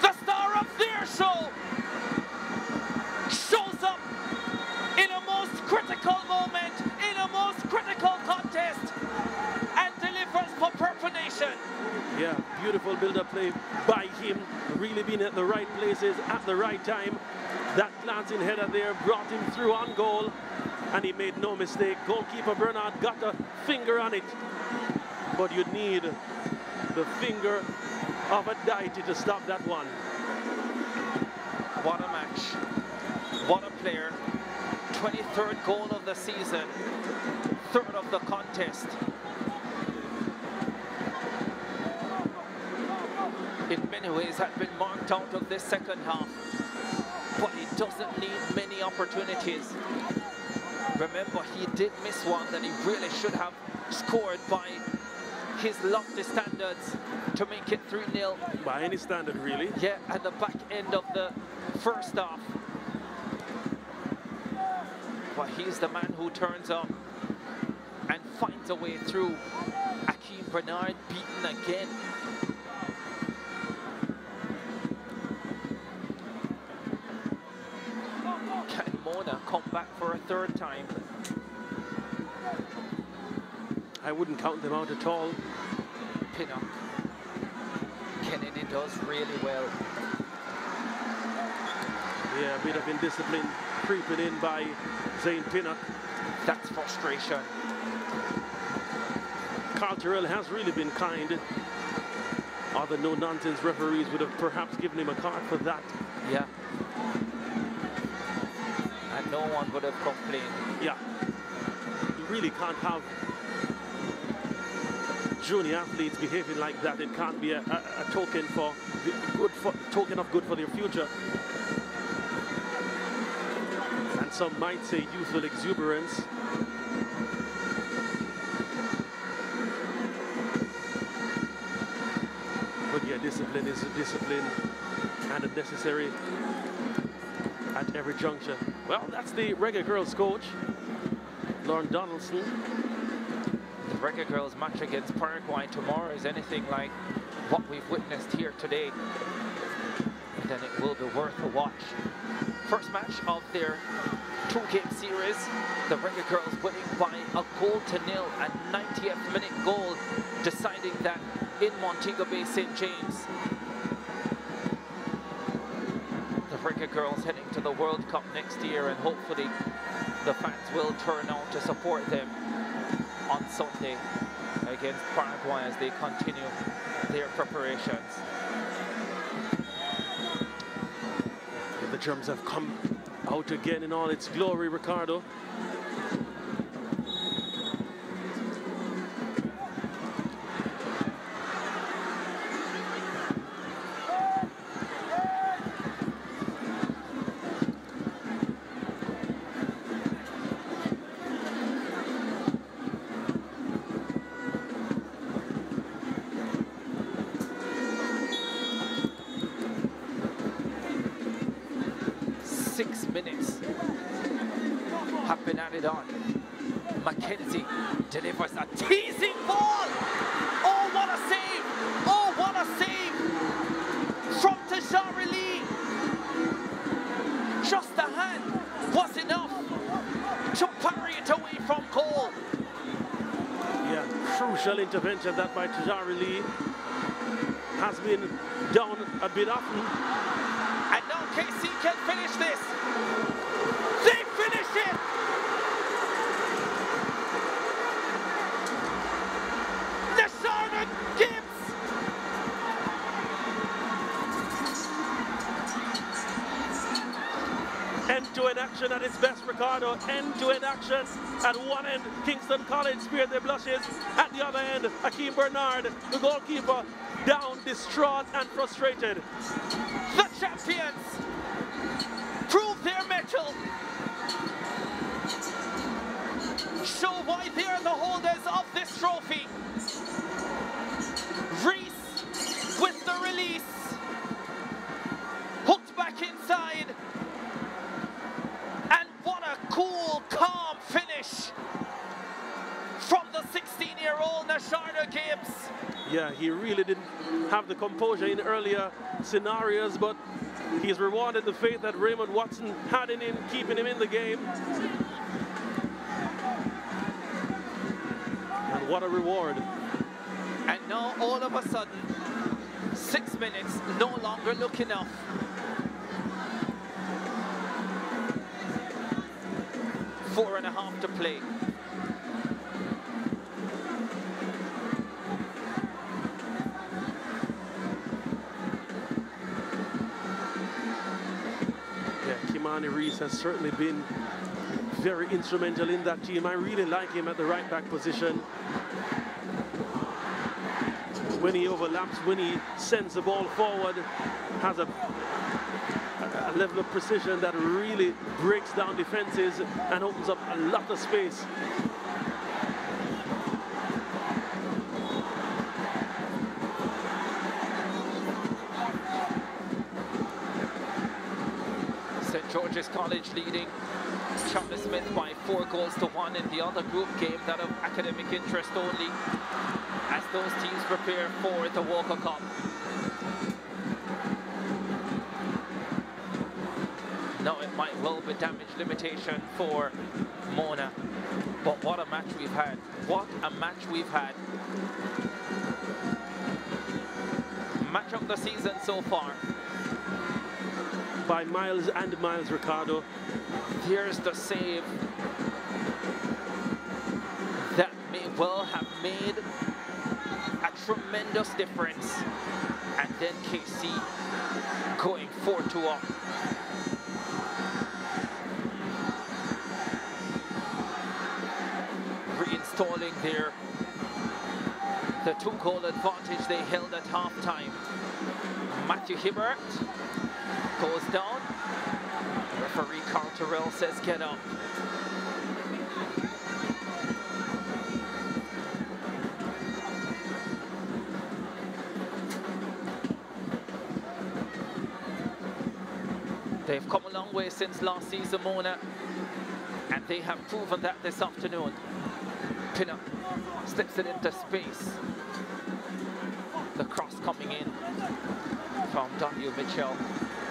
the star of their show, shows up in a most critical moment, in a most critical contest, and delivers for Purple Nation. Yeah, beautiful build-up play by him, really being at the right places at the right time. That glancing header there brought him through on goal. And he made no mistake. Goalkeeper Bernard got a finger on it. But you'd need the finger of a deity to stop that one. What a match. What a player. 23rd goal of the season. 3rd of the contest. In many ways had been marked out of this second half. But he doesn't need many opportunities. Remember, he did miss one that he really should have scored by his lofty standards to make it 3-0. By any standard, really. Yeah, at the back end of the first half. But he's the man who turns up and finds a way through. Akeem Bernard beaten again. Can Mona come back for a third time? I wouldn't count them out at all. Pinnock. Kennedy does really well. Yeah, a bit of indiscipline creeping in by Zane Pinnock. That's frustration. Carl Terrell has really been kind. Other no-nonsense referees would have perhaps given him a card for that. Yeah. And no one would have complained. Yeah. You really can't have junior athletes behaving like that. It can't be a token for good for their future. And some might say youthful exuberance. But yeah, discipline is a discipline and a necessary at every juncture. Well, that's the Reggae Girls coach, Lauren Donaldson. The Reggae Girls match against Paraguay tomorrow is anything like what we've witnessed here today, then it will be worth a watch. First match of their two-game series. The Reggae Girls winning by a 1-0, a 90th minute goal, deciding that in Montego Bay, St. James. The Reggae Girls heading to the World Cup next year, and hopefully the fans will turn out to support them on Sunday against Paraguay as they continue their preparations. The drums have come out again in all its glory, Ricardo. Have been added on. Mackenzie delivers a teasing ball. Oh, what a save! Oh, what a save from Tashari Lee. Just a hand was enough to parry it away from goal. Yeah, crucial intervention that by Tashari Lee. Has been down a bit often. And now KC can finish this. They finish it! Charlotte Gibbs! End-to-end action at its best, Ricardo. End-to-end action. At one end, Kingston College spared their blushes. At the other end, Akeem Bernard, the goalkeeper, down, distraught and frustrated. The champions prove their mettle. Show why they're the holders of this trophy. Reese with the release. Hooked back inside. And what a cool, calm finish from the 16-year-old Nasharda Gibbs. Yeah, he really didn't have the composure in earlier scenarios, but he's rewarded the faith that Raymond Watson had in him, keeping him in the game. And what a reward. And now all of a sudden, 6 minutes no longer look enough. Four and a half to play. Kimani Reese has certainly been very instrumental in that team. I really like him at the right back position. When he overlaps, when he sends the ball forward, has a level of precision that really breaks down defenses and opens up a lot of space. St. George's College leading Charles Smith by 4-1 in the other group game, that of academic interest only, as those teams prepare for the Walker Cup. Now it might well be damage limitation for Mona, but what a match we've had. What a match we've had. Match of the season so far. By miles and miles, Ricardo. Here's the save that may well have made a tremendous difference. And then KC going 4-2 up. Reinstalling the 2-goal advantage they held at halftime. Matthew Hibbert goes down. Referee Carl Terrell says get up. They've come a long way since last season, Mona, and they have proven that this afternoon. Pinner slips it into space. The cross coming in from W. Mitchell,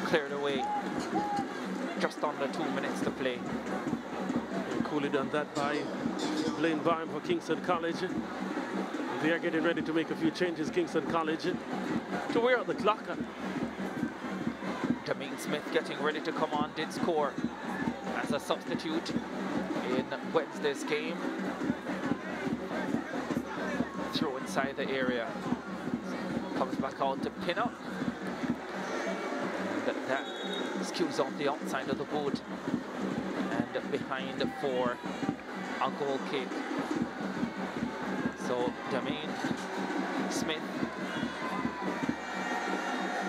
cleared away. just under 2 minutes to play. And coolly done that by Blaine Barham for Kingston College. They are getting ready to make a few changes, Kingston College, to wear out the clock. Jermaine Smith getting ready to come on, did score as a substitute in Wednesday's game. Throw inside the area. Comes back out to pin up. That skews off the outside of the boot. And behind for a goal kick. So Jermaine Smith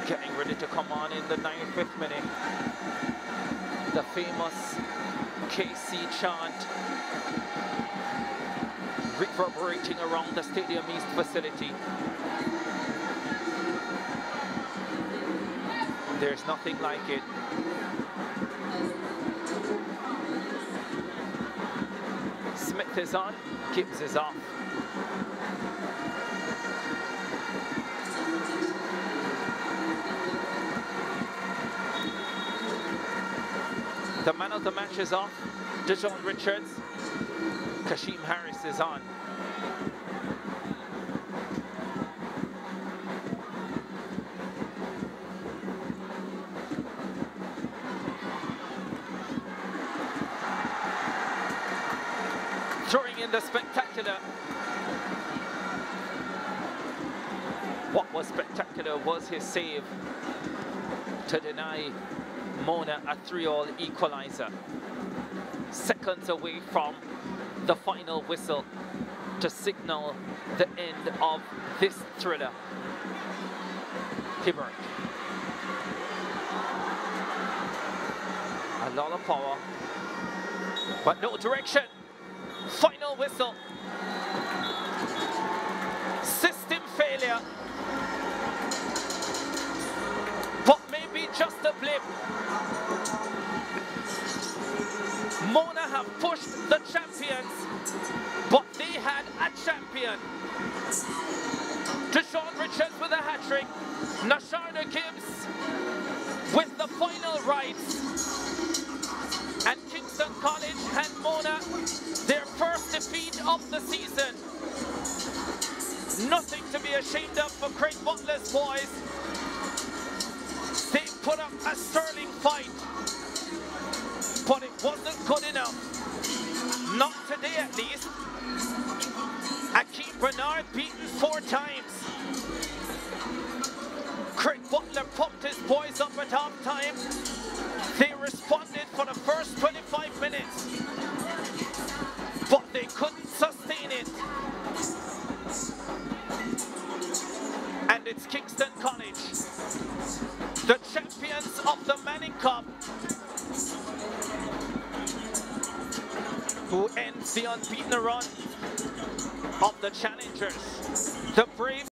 getting ready to come on in the 95th minute. The famous KC chant reverberating around the Stadium East facility. There's nothing like it. Smith is on, Gibbs is off. The man of the match is off, Deshaun Richards. Kashim Harris is on. Throwing in the spectacular. What was spectacular was his save to deny Mona a 3-all equalizer. Seconds away from the final whistle to signal the end of this thriller. Hibbert. A lot of power, but no direction. Final whistle. System failure. But maybe just a blip. Mona have pushed the champions, but they had a champion. Deshaun Richards with a hat-trick. Nasharna Gibbs with the final rights. And Kingston College and Mona, their first defeat of the season. Nothing to be ashamed of for Craig Butler's boys. They put up a sterling fight, but it wasn't good enough. Not today, at least. Akeem Bernard beaten 4 times. Craig Butler pumped his boys up at half time. They responded for the first 25 minutes, but they couldn't sustain it. And it's Kingston College, the champions of the Manning Cup, who ends the unbeaten run of the challengers. The Braves